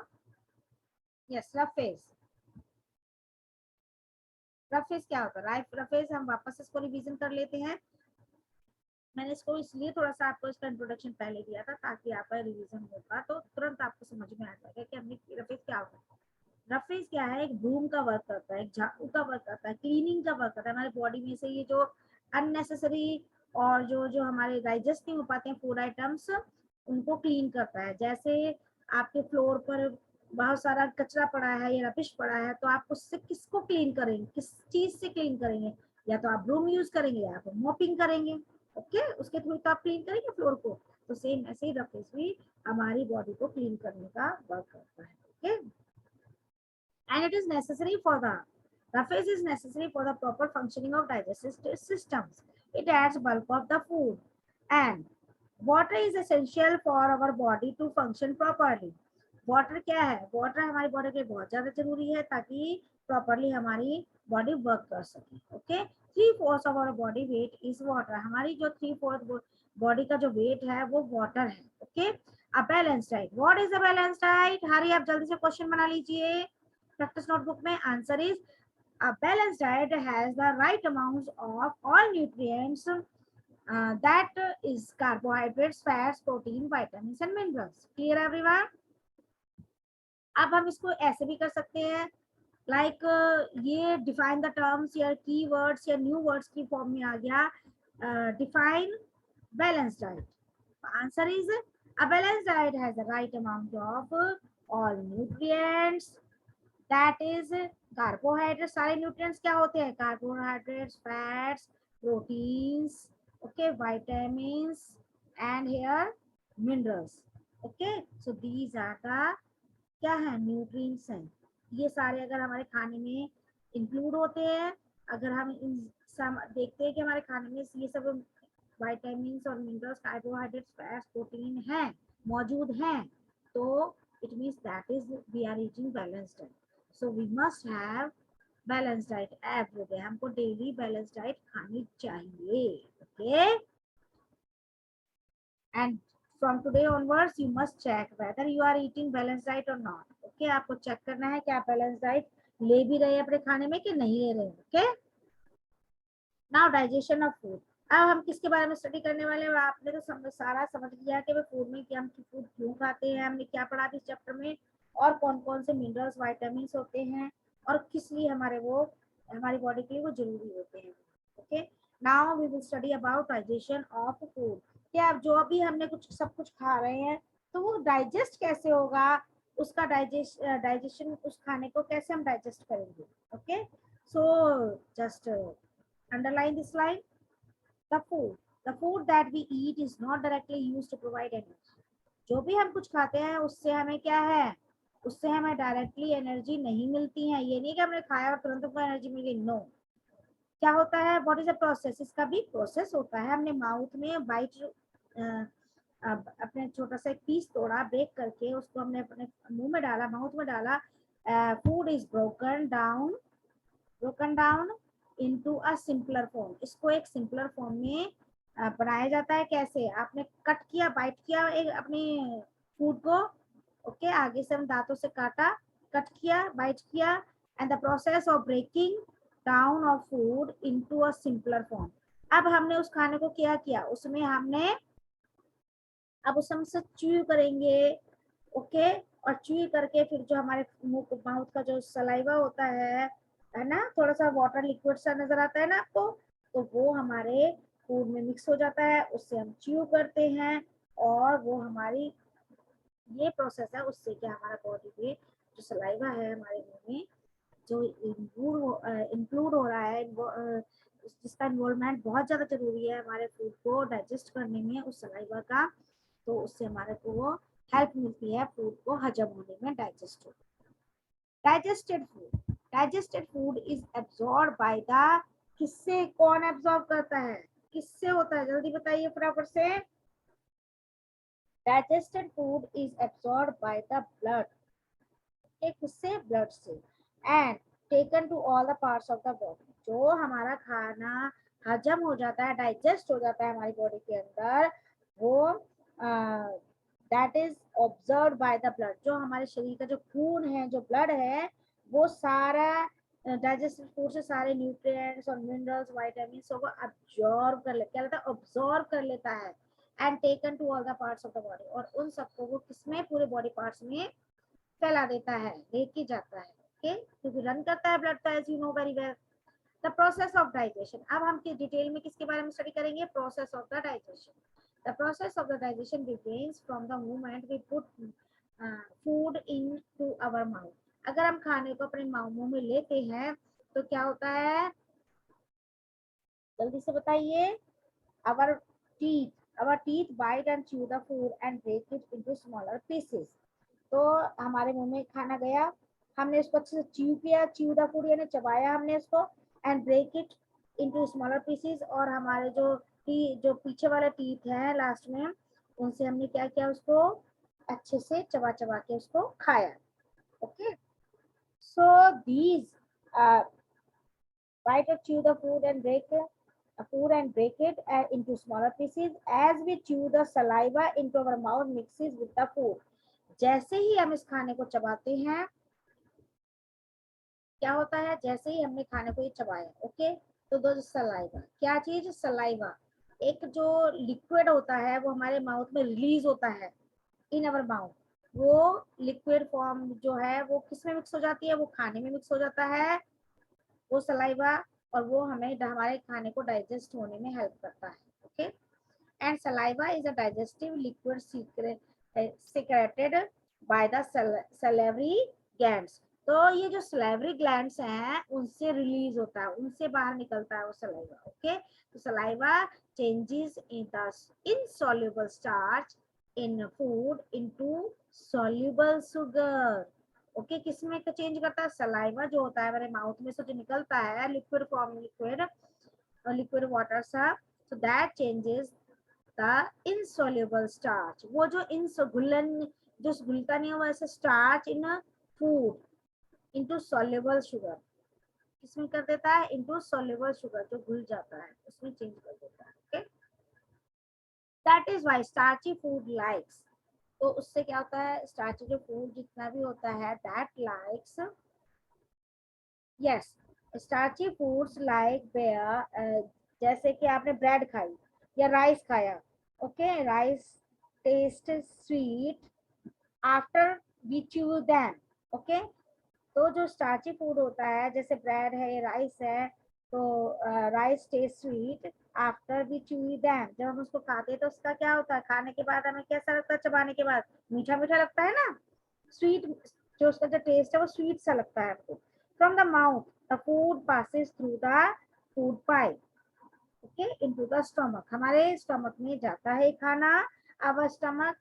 yes, surface. Roughage क्या होता है? रफेज हम वापस इसको रिवीजन कर लेते हैं। मैंने इसको इसलिए थोड़ा सा आपको इसका इंट्रोडक्शन पहले दिया था ताकि आपका रिवीजन होगा तो तुरंत आपको समझ में आ जाएगा कि हमने रफेज क्या होता है। रफेज क्या है, एक ब्रूम का वर्क करता है, एक झाड़ू का वर्क करता है, क्लीनिंग का वर्क करता है। हमारे बॉडी में से ये जो अननेसेसरी और जो जो हमारे डाइजेस्ट नहीं हो पाते हैं फूड आइटम्स, उनको क्लीन करता है। जैसे आपके फ्लोर पर बहुत सारा कचरा पड़ा है या रबिश पड़ा है, तो आप उससे किसको क्लीन करेंगे, किस चीज से क्लीन करेंगे? या तो आप ब्रूम यूज करेंगे या आप मॉपिंग करेंगे। ओके, उसके थ्रू तो आप क्लीन करेंगे फ्लोर को। तो सेम ऐसे ही रफेज भी हमारी बॉडी को क्लीन करने का वर्क करता है। Okay, and it is necessary for the roughage is necessary for the proper functioning of digestive systems. It adds bulk of the food, and water is essential for our body to function properly. Water क्या है? वाटर हमारी बॉडी के लिए बहुत ज्यादा जरूरी है ताकि प्रॉपरली हमारी बॉडी वर्क कर सके। Okay, 3/4 of our body weight is water. हमारी जो 3/4 बॉडी का जो वेट है वो वाटर है। Okay, a balance diet, what is a balance diet? Hurry आप जल्दी से क्वेश्चन बना लीजिए प्रैक्टिस नोटबुक में। Answer is a balanced diet has the right amounts of all nutrients, that is carbohydrates, fats, protein, vitamins and minerals. Clear everyone? अब हम इसको ऐसे भी कर सकते हैं लाइक ये डिफाइन द टर्म्स या की वर्ड्स या न्यू वर्ड्स की फॉर्म में आ गया। Define balance diet. Answer is a balance diet has the right amount of all nutrients, that is carbohydrate. सारे न्यूट्रिएंट्स क्या होते हैं? Carbohydrates, fats, proteins, okay, vitamins and here minerals. Okay, so these are the क्या है? न्यूट्रिएंट्स हैं। ये सारे अगर हमारे खाने में इंक्लूड होते हैं, अगर हम इन देखते हैं कि हमारे खाने में ये सब विटामिन्स और मिनरल्स, कार्बोहाइड्रेट्स, फैट्स, प्रोटीन हैं, मौजूद हैं, तो it means that is we are eating balanced diet. So we must have balanced diet every day. हमको डेली बैलेंस्ड डाइट खानी चाहिए। Okay, and from today onwards you must check whether you are eating balanced diet or not. Okay, आपको चेक करना है कि आप बैलेंस डाइट ले भी रहे हैं अपने खाने में कि नहीं ले रहे हैं। Okay, now digestion of food. अब हम किसके बारे में स्टडी करने वाले हैं? आपने तो सारा समझ लिया कि फूड में क्या, हम फूड क्यों खाते हैं, हमने क्या पढ़ा था इस चैप्टर में, और कौन कौन से मिनरल्स वाइटामिन होते हैं और किस लिए हमारे वो हमारी बॉडी के लिए वो जरूरी होते हैं। Okay, now we will study about digestion of food. क्या जो अभी हमने कुछ सब कुछ खा रहे हैं तो वो डाइजेस्ट कैसे होगा, उसका डाइजेशन उस खाने को कैसे हम डाइजेस्ट करेंगे। Okay, so just underline this line. The food that we eat is not directly used to provide energy. जो भी हम कुछ खाते हैं उससे हमें क्या है? उससे हमें डायरेक्टली एनर्जी नहीं मिलती है। ये नहीं कि हमने खाया और तुरंत हमको एनर्जी मिल गई, नो। क्या होता है? What is a process? इसका भी प्रोसेस होता है। हमने माउथ में बाइट, अपने छोटा सा एक पीस तोड़ा, ब्रेक करके उसको हमने अपने मुंह में डाला, माउथ में डाला। Food is broken down into a simpler form. इसको एक सिंपलर फॉर्म में बनाया जाता है। कैसे? आपने कट किया, बाइट किया एक अपने फूड को, ओके, आगे से हम दांतों से काटा, कट किया, बाइट किया, and the process of breaking down of food into a simpler form. अब हमने उस खाने को क्या किया? उसमें हमने अब उसे हम च्यू करेंगे। ओके, और च्यू करके फिर जो हमारे मुंह माउथ का जो सलाइवा होता है ना, थोड़ा सा वाटर लिक्विड सा नजर आता है ना आपको, तो वो हमारे फूड में मिक्स हो जाता है, उससे हम च्यू करते हैं और वो हमारी ये प्रोसेस है, उससे क्या हमारा बॉडी में जो सलाइवा है हमारे मुंह में जो इंक्लूड हो रहा है, जिसका इन्वॉल्वमेंट बहुत ज्यादा जरूरी है हमारे फूड को डाइजेस्ट करने में, उस सलाइवा का, तो उससे हमारे को वो हेल्प मिलती है फूड को हजम होने में, डाइजेस्ट हो। Digested food is absorb by the, किससे? कौन एब्सॉर्ब करता है? किससे होता है? जल्दी बताइए फटाफट से। Digested food is absorb by the blood. किससे? ब्लड से। And taken to all the parts of the body. जो हमारा खाना हजम हो जाता है, डाइजेस्ट हो जाता है हमारी बॉडी के अंदर, वो that is observe by the blood. जो हमारे शरीर का जो खून है, जो ब्लड है, वो सारा डाइजेस्टेड फूड से सारे न्यूट्रिएंट्स और मिनरल्स विटामिन को अब्जॉर्ब कर ले, क्या लेता है, अब्जॉर्ब कर लेता है and taken to all the parts of the body, और उन सबको वो किसमें, पूरे बॉडी पार्ट्स में फैला देता है, लेके जाता है। ओके, क्योंकि रन करता है blood, as you know very well. The process of digestion, अब हम डिटेल में किसके बारे में स्टडी करेंगे, process of the digestion. The process of the digestion begins from the moment we put food into our mouth. अगर हम खाने को अपने मुंह में लेते हैं तो क्या होता है, जल्दी से बताइए। our teeth bite and chew the food and break it into smaller pieces। तो हमारे मुंह में खाना गया, हमने इसको अच्छे से च्यू किया, च्यू द फूड यानी चबाया हमने इसको, and break it into smaller pieces, और हमारे जो पीछे वाले टीथ हैं लास्ट में, उनसे हमने क्या किया, उसको अच्छे से चबा चबा के उसको खाया। Okay, so these bite or chew the food and break it into smaller pieces. As we chew, the saliva into our mouth mixes with the food। जैसे ही हम इस खाने को चबाते हैं, क्या होता है, जैसे ही हमने खाने को ये चबाया, ओके, तो दो सलाइवा, क्या चीज, सलाइवा, एक जो लिक्विड होता है वो हमारे माउथ में रिलीज होता है, इन अवर माउथ। वो लिक्विड फॉर्म जो है वो किस में मिक्स हो जाती है, वो खाने में मिक्स हो जाता है, वो सलाइवा, और वो हमें हमारे खाने को डाइजेस्ट होने में हेल्प करता है। Okay, and saliva is a digestive liquid secreted by the salivary glands. तो ये जो सलेवरी ग्लैंड्स हैं उनसे रिलीज होता है, उनसे बाहर निकलता है वो सलाइवा। ओके, तो saliva changes in the insoluble starch in food into soluble sugar. Okay, किसमें चेंज करता है, सलाइवा जो होता है हमारे माउथ में से जो निकलता है लिक्विड फॉर्म, लिक्विड वाटर सा, so that changes the insoluble starch, वो जो घुलन, जो घुलता नहीं है वैसे starch in food into soluble sugar, किसमें कर देता है, इनटू सॉल्युबल शुगर, जो घुल जाता है उसमें चेंज कर देता है। Okay, that is why starchy food likes, तो उससे क्या होता है, स्टार्ची जो फूड जितना भी होता है, that likes, yes, starchy foods like bear, जैसे कि आपने ब्रेड खाई या राइस खाया, okay, rice taste sweet after we chew them. Okay, तो जो स्टार्ची फूड होता है, जैसे ब्रेड है, राइस है, तो rice taste sweet after we chew them, जब हम उसको खाते हैं तो उसका क्या होता है, खाने के बाद हमें कैसा लगता है, चबाने के बाद मीठा मीठा लगता है ना, स्वीट, जो उसका जो टेस्ट है वो स्वीट सा लगता है आपको। From the mouth the food passes through the food pipe, okay, into the stomach, हमारे स्टमक में जाता है खाना। अब स्टमक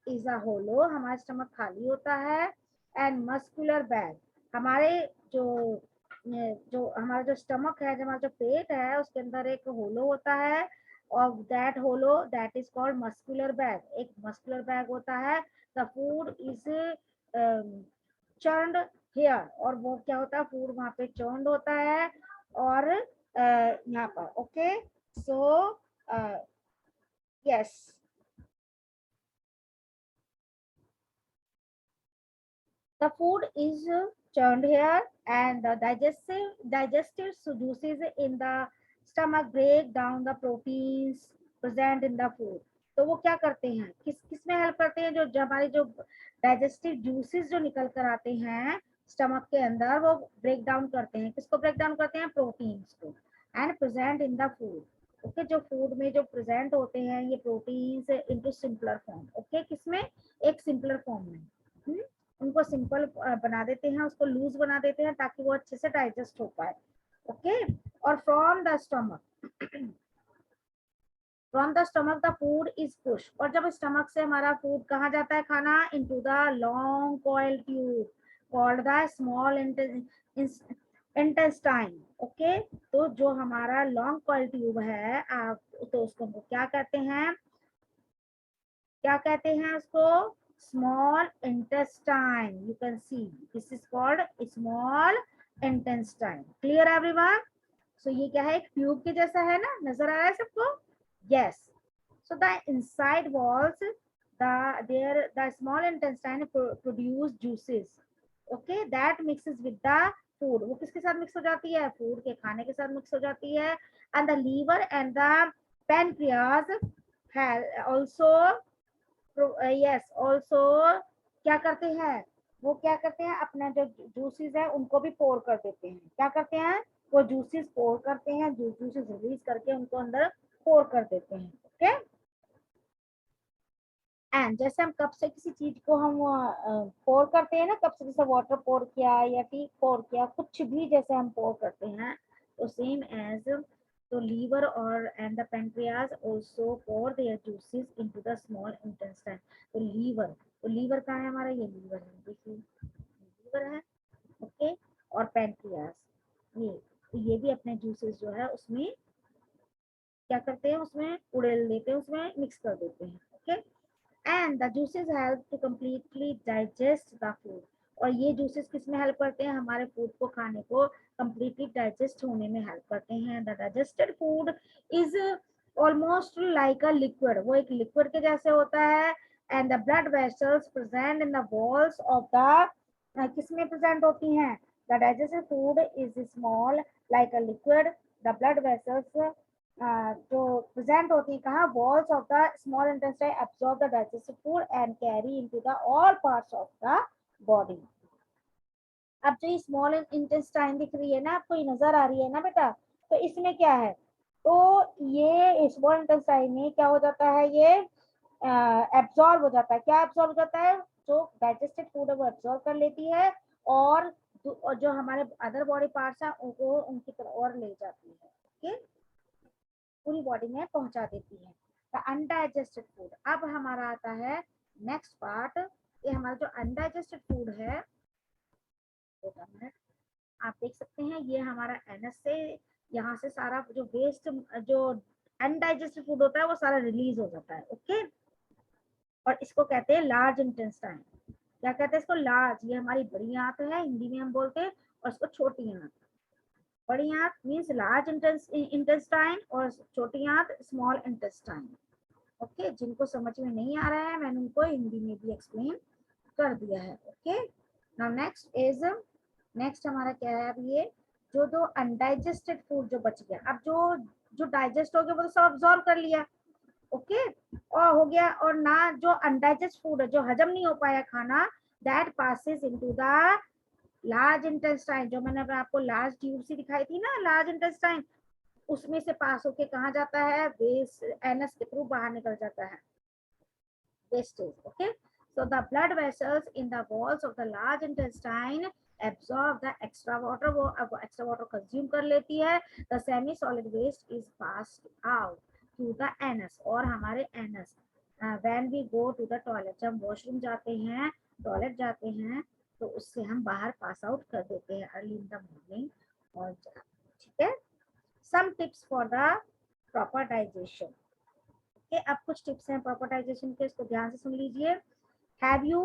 इज अ होलो, हमारा स्टमक खाली होता है, एंड मस्कुलर बैग, हमारे जो जो हमारा जो स्टमक है, जो हमारा जो पेट है, उसके अंदर एक होलो होता है, और that hollow that is called muscular bag, एक मस्कुलर बैग होता है। The food is churned here, और वो क्या होता है, फूड वहां पे चर्नड होता है, और यहाँ पर, okay, so yes, the food is churned here, and the digestive juices in the stomach break down the proteins present in the food। तो वो क्या करते हैं, किस किस में हेल्प करते हैं, जो हमारे जो डाइजेस्टिव जूसेस जो निकल कर आते हैं स्टमक के अंदर, वो ब्रेक डाउन करते हैं, किसको ब्रेक डाउन करते हैं, प्रोटीन्स को, and present in the food. Okay, जो फूड में जो प्रेजेंट होते हैं ये proteins into simpler form, okay, किसमें, एक सिंपलर फॉर्म में, उनको सिंपल बना देते हैं, उसको लूज बना देते हैं ताकि वो अच्छे से डाइजेस्ट हो पाए। ओके, और from the stomach the food is push, और जब स्टमक से हमारा फूड कहाँ जाता है, खाना, into the long coil tube called the small intestine. Okay, तो जो हमारा लॉन्ग कॉइल ट्यूब है, आप तो उसको क्या कहते हैं, क्या कहते हैं उसको, small intestine, you can see this is called small intestine. Clear everyone, so ये क्या है, एक ट्यूब के जैसा है ना, नजर आ रहा है सबको, yes, so the inside walls the small intestine produce juices, okay, that mixes with the food, वो किसके साथ मिक्स हो जाती है, फूड के खाने के साथ मिक्स हो जाती है। And the liver and the pancreas also, yes also क्या करते हैं, वो क्या करते हैं, अपना जो जूसेस है उनको भी पोर कर देते हैं। क्या करते हैं, वो जूसेस पोर करते हैं, जूसेस रिलीज करके उनको अंदर पोर कर देते हैं। ओके, एंड जैसे हम कप से किसी चीज को हम पोर करते हैं ना, कप से जैसे वाटर पोर किया या टी पोर किया, कुछ भी जैसे हम पोर करते हैं, तो सेम एज तो लीवर और and the pancreas also pour their juices into the small intestine. तो लीवर कहाँ है हमारा, ये लीवर है, देखिए लीवर है। ओके, और पेनक्रियाज, ये तो ये भी अपने जूसेस जो है उसमें क्या करते हैं, उसमें उड़ेल देते हैं, उसमें मिक्स कर देते हैं। Okay, and the juices help to completely digest the food. और ये जूसेस किस में हेल्प करते हैं, हमारे फूड को खाने को कंप्लीटली डाइजेस्ट होने में हेल्प करते हैं। The digested food is almost like a liquid, वो एक लिक्विड के जैसे होता है। And the blood vessels present in the walls of the, किस में प्रेजेंट होती हैं, the digested food is small like a liquid, the blood vessels जो प्रेजेंट होती है कहाँ, walls of the small intestine absorb the digested food and carry into the all parts of the body. अब जो ये स्मॉल इंटेस्टाइन दिख रही है ना आपको, ये नजर आ रही है ना बेटा, तो इसमें क्या है, तो ये स्मॉल इंटेस्टाइन में क्या हो जाता है, ये एब्सॉर्ब हो जाता है। क्या एब्सॉर्ब हो जाता है, जो डाइजेस्टेड फूड है वो एब्सॉर्ब कर लेती है, और जो हमारे अदर बॉडी पार्ट्स हैं उनको उनकी तरफ और ले जाती है। ओके, पूरी बॉडी में पहुंचा देती है। द अनडाइजेस्टेड फूड, अब हमारा आता है नेक्स्ट पार्ट, ये हमारा जो अनडाइजेस्टेड फूड है, आप देख सकते हैं ये हमारा एनएस से, यहाँ से सारा जो वेस्ट, जो अनडाइजेस्टेड फूड होता है वो सारा रिलीज हो जाता है। ओके, और इसको कहते हैं लार्ज इंटेस्टाइन। क्या कहते हैं इसको, लार्ज, ये हमारी बड़ी आंत है हिंदी में हम बोलते हैं, और इसको छोटी आंत। बड़ी आंत मीन्स लार्ज इंटेस्टाइन और छोटी आंत स्मॉल इंटेस्टाइन। ओके, जिनको समझ में नहीं आ रहा है मैंने उनको हिंदी में भी एक्सप्लेन कर दिया है। ओके, नाउ नेक्स्ट हमारा क्या है, अब ये जो दो अनडाइजेस्टेड फूड जो बच गया, अब जो जो डाइजेस्ट हो गया वो तो सब अब्सॉर्ब कर लिया। ओके, और हो गया, और ना जो अनडाइजेस्ट फूड है, जो हजम नहीं हो पाया खाना, that passes into the large intestine. जो मैंने आपको लार्ज ट्यूब सी दिखाई थी ना, लार्ज इंटेस्टाइन, उसमें से पास होके कहाँ जाता है, वेस एनस के थ्रू बाहर निकल जाता है, wastage. Okay, so the blood vessels in the walls of the large intestine absorb the extra water, वो extra water consume कर लेती है। the semi solid waste is passed out to the anus, और हमारे anus, when we go to the toilet, जब वॉशरूम जाते हैं, टॉयलेट जाते हैं, तो उससे हम बाहर पास आउट कर देते हैं अर्ली इन द मॉर्निंग। और ठीक है, some tips for the proper digestion के, अब कुछ टिप्स हैं प्रॉपर डाइजेशन के, इसको ध्यान से सुन लीजिए। Have you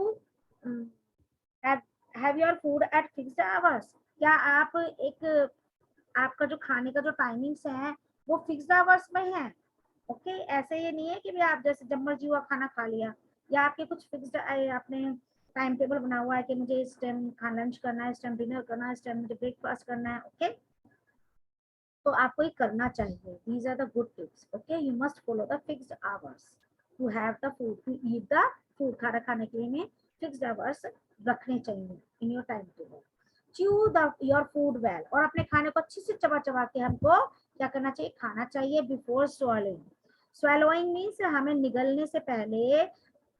have your food at fixed hours, क्या आप एक, आपका जो खाने का जो टाइमिंग्स है वो फिक्स्ड आवर्स में है। ओके, ऐसे ये नहीं है कि भी आप जैसे जब मर्जी हुआ खाना खा लिया, या आपके कुछ फिक्स्ड आपने टाइम टेबल बना हुआ है कि मुझे इस टाइम खाना लंच करना है, इस टाइम डिनर करना है, इस टाइम मुझे ब्रेकफास्ट करना है। ओके, तो आपको ये करना चाहिए। These are the good tips. Okay, you must follow the fixed hours to have the food, to eat the food, खाना खाने के लिए में फिक्स्ड आवर्स रखने चाहिए in your time table. Chew the your food well, और अपने खाने को अच्छे से चबा चबा के हमको क्या करना चाहिए, खाना चाहिए। बिफोर swallowing, swallowing मीन्स हमें निगलने से पहले,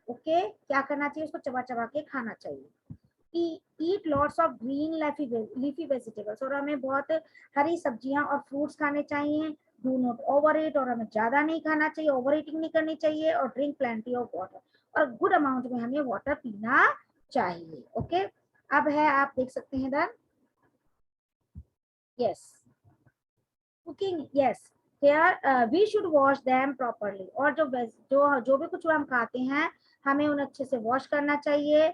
ओके, क्या करना चाहिए, उसको चबा चबा के खाना चाहिए। Eat lots of green leafy vegetables, और हमें बहुत हरी सब्जियां और फ्रूट्स खाने चाहिए। डू नॉट ओवर ईट, और हमें ज्यादा नहीं खाना चाहिए, ओवर ईटिंग नहीं करनी चाहिए। और ड्रिंक प्लेंटी ऑफ वाटर, और गुड अमाउंट में हमें वाटर पीना चाहिए। ओके, अब है, आप देख सकते हैं इधर, yes, cooking, yes, we should wash them properly, और जो भी कुछ हम खाते हैं हमें उन्हें अच्छे से वॉश करना चाहिए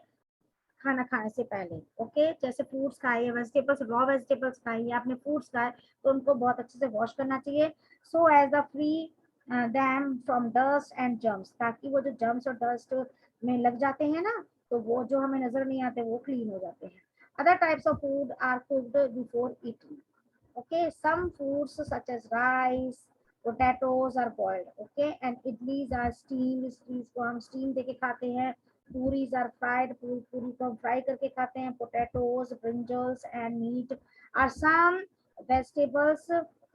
खाना खाने से पहले। ओके, जैसे फ्रूट्स खाए, वेजिटेबल्स, रॉ वेजिटेबल्स खाई, या आपने फ्रूट्स खाए तो उनको बहुत अच्छे से वॉश करना चाहिए। So as the free them from dust and germs, ताकि वो जो जर्म्स और डस्ट में लग जाते हैं ना, तो वो जो हमें नजर नहीं आते वो क्लीन हो जाते हैं। Other types of food are cooked before eating. Okay, some foods such as rice, potatoes are boiled. Okay, and idlis are steamed. idlis को हम steam देके खाते हैं. Puris are fried. पूरी को हम fry करके खाते हैं. Potatoes, brinjals and meat are some vegetables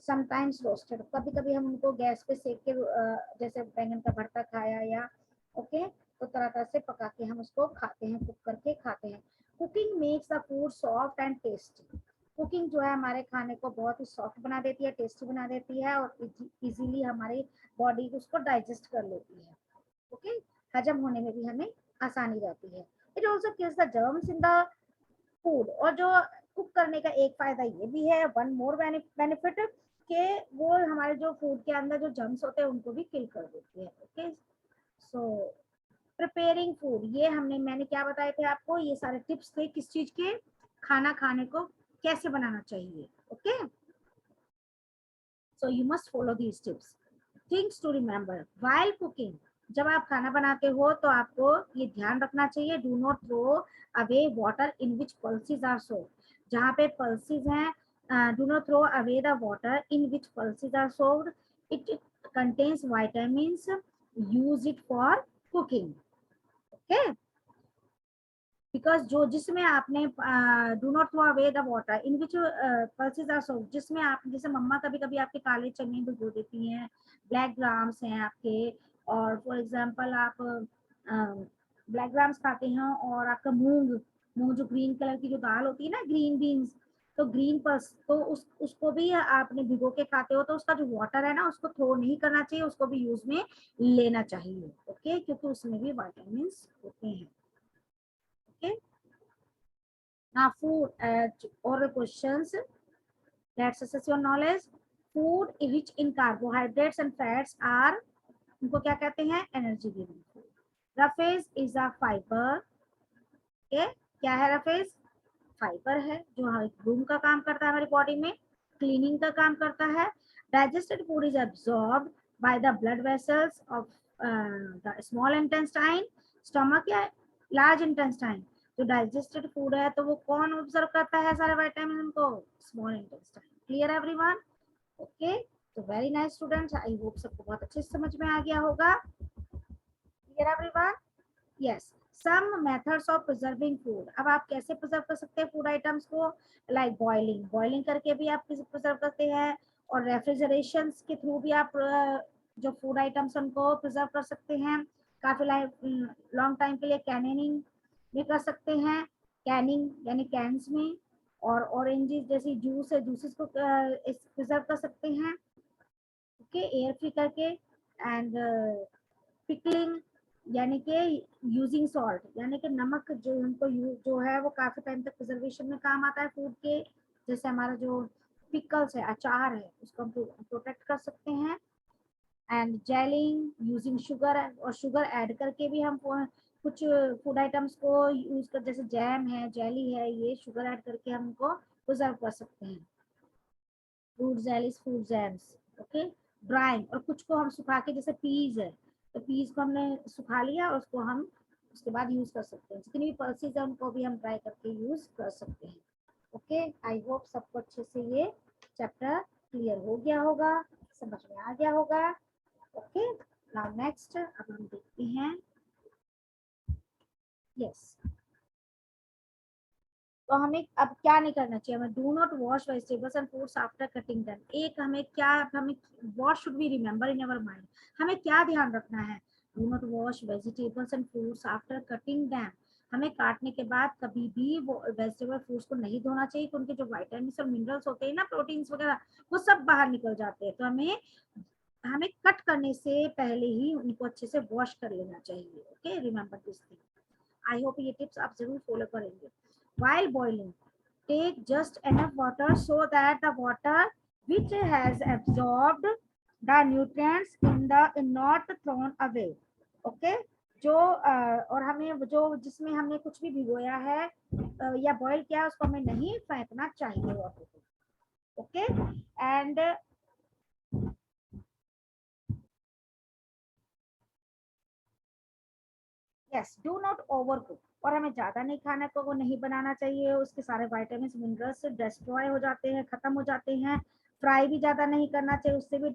sometimes roasted. कभी कभी हम उनको गैस पे सेक के जैसे बैंगन का भरता खाया या ओके तो तरह तरह से पका के हम उसको खाते हैं, कुक करके खाते हैं. Cooking makes the food soft and tasty. Cooking जो है हमारे खाने को बहुत ही सॉफ्ट बना देती है, टेस्टी बना देती है और इजीली हमारी बॉडी उसको डाइजेस्ट कर लेती है. ओके, हजम होने में भी हमें आसानी रहती है. It also kills the germs in the food. और जो कुक करने का एक फायदा ये भी है, वन मोर बेनिफिट, के वो हमारे जो फूड के अंदर जो जर्म्स होते हैं उनको भी किल कर देती है. ओके, सो प्रिपेयरिंग फूड, ये मैंने क्या बताए थे आपको, ये सारे टिप्स थे किस चीज के, खाना खाने को कैसे बनाना चाहिए. Okay, so you must follow these tips. Things to remember while cooking. जब आप खाना बनाते हो तो आपको ये ध्यान रखना चाहिए, do not throw away water in which pulses are soaked. जहाँ पे पल्सेस हैं, do not throw away the water in which pulses are soaked. It contains vitamins. Use it for cooking. Okay, because जो जिसमें आपने do not throw away the water in which pulses are soaked, जिसमें आप जैसे मम्मा कभी कभी आपके काले चने भिगो देती हैं, ब्लैक ग्राम्स हैं आपके, और फॉर एग्जांपल आप ब्लैक ग्राम्स खाते हैं और आपका मूंग मूंग जो ग्रीन कलर की जो दाल होती है ना, ग्रीन बीन्स, तो ग्रीन पल्स तो उसको भी आपने भिगो के खाते हो तो उसका जो वाटर है ना उसको थ्रो नहीं करना चाहिए, उसको भी यूज में लेना चाहिए. ओके, क्योंकि उसमें भी विटामिन होते हैं. Okay, now food oral questions. Let's assess your knowledge. Food rich in carbohydrates and fats are, इनको क्या कहते हैं, energy giving food. Roughage is a fibre. Okay, क्या है रफेज, फाइबर है जो हमारे रूम का काम करता है, हमारी बॉडी में क्लीनिंग का काम करता है. Digested food is absorbed bye the blood vessels of the small intestine. Stomach या लार्ज इंटेस्टाइन. जो डाइजेस्टेड फूड है तो वो कौन ऑब्जर्व करता है सारे विटामिन को, small intestine. Clear everyone. Okay, तो very nice students, I hope सबको बहुत अच्छे से समझ में आ गया होगा. Clear everyone. Yes, some methods of preserving food. अब आप कैसे प्रिजर्व कर सकते हैं फूड आइटम्स को, लाइक बॉइलिंग. बॉइलिंग करके भी आप प्रिजर्व करते हैं, और रेफ्रिजरेशन के थ्रू भी आप जो फूड आइटम्स उनको प्रिजर्व कर सकते हैं काफी लॉन्ग टाइम के लिए. कैनिंग भी कर सकते हैं, कैनिंग यानी कैंस में. और ऑरेंजेस जैसी जूस है, जूसेस को प्रिजर्व कर सकते हैं. ओके, एयर फ्री करके. एंड पिकलिंग यानी कि यूजिंग सॉल्ट, यानी कि नमक जो उनको जो है वो काफी टाइम तक प्रिजर्वेशन में काम आता है फूड के. जैसे हमारा जो पिकल्स है, अचार है, उसको हम प्रोटेक्ट कर सकते हैं. एंड जेलिंग यूजिंग शुगर, और शुगर ऐड करके भी हम कुछ फूड आइटम्स को यूज कर, जैसे जैम है, जेली है, ये शुगर ऐड करके हम उनको प्रिजर्व कर सकते हैं. Fruit jellies, fruit jams. Okay, drying, और कुछ को हम सुखा के, जैसे पीज है तो पीज को हमने सुखा लिया, उसको हम उसके बाद यूज कर सकते हैं. जितनी भी पल्सेस है उनको भी हम ड्राई करके यूज कर सकते हैं. ओके, आई होप सबको अच्छे से ये चैप्टर क्लियर हो गया होगा, समझ में आ गया होगा. ओके, नाउ नेक्स्ट अब हम देखते हैं. यस, तो हमें अब क्या नहीं करना चाहिए, हमें do not wash vegetables and fruits after cutting them. एक हमें क्या, हमें what should we remember in our mind, हमें क्या ध्यान रखना है. Do not wash vegetables and fruits after cutting them. हमें काटने के बाद कभी भी वो वेजिटेबल फ्रूट्स को नहीं धोना चाहिए, क्योंकि जो विटामिन और मिनरल्स होते हैं ना, प्रोटीन्स वगैरह, वो सब बाहर निकल जाते हैं. तो हमें हमें कट करने से पहले ही उनको अच्छे से वॉश कर लेना चाहिए. Okay, remember this thing. I hope ये टिप्स आप जरूर फॉलो करेंगे. While boiling, take just enough water so that the water which has absorbed the nutrients in the is not thrown away. Okay, जो और हमें जो जिसमें हमने कुछ भी भिगोया है या बॉईल किया उसको हमें नहीं फेंकना चाहिए वाटर को. Okay, and yes, do not overcook. और हमें ज़्यादा नहीं खाने को वो नहीं बनाना चाहिए, उसके सारे वाइटामिन मिनरल्स डिस्ट्रॉय हो जाते हैं, ख़त्म हो जाते हैं। फ्राई भी ज़्यादा नहीं करना चाहिए, उससे भी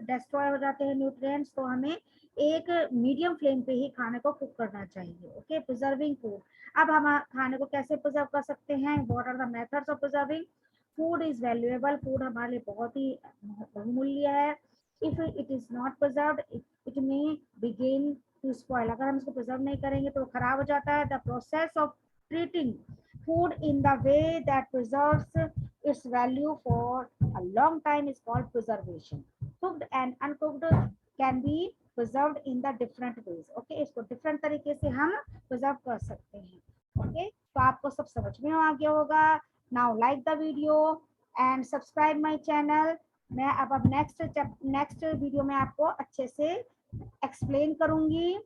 डिस्ट्रॉय हो जाते हैं न्यूट्रिएंट्स। तो हमें एक मीडियम फ्लेम पे ही खाने को कुक करना चाहिए। Okay, preserving food. अब हम खाने को कैसे प्रिजर्व कर सकते हैं? What are the methods of preserving? Food is valuable, food हमारे लिए बहुत ही बहुमूल्य है। If it is not preserved, it may begin to spoil. अगर हम इसको प्रिजर्व नहीं करेंगे तो खराब हो जाता है। The process of treating food in the way that preserves its value for a long time is called preservation. Cooked and uncooked can be preserved in the different ways. Okay, इसको different तरीके से हम preserve कर सकते हैं. Okay, तो आपको सब समझ में आ गया होगा. Now like the video and subscribe my channel. मैं अब नेक्स्ट वीडियो में आपको अच्छे से एक्सप्लेन करूंगी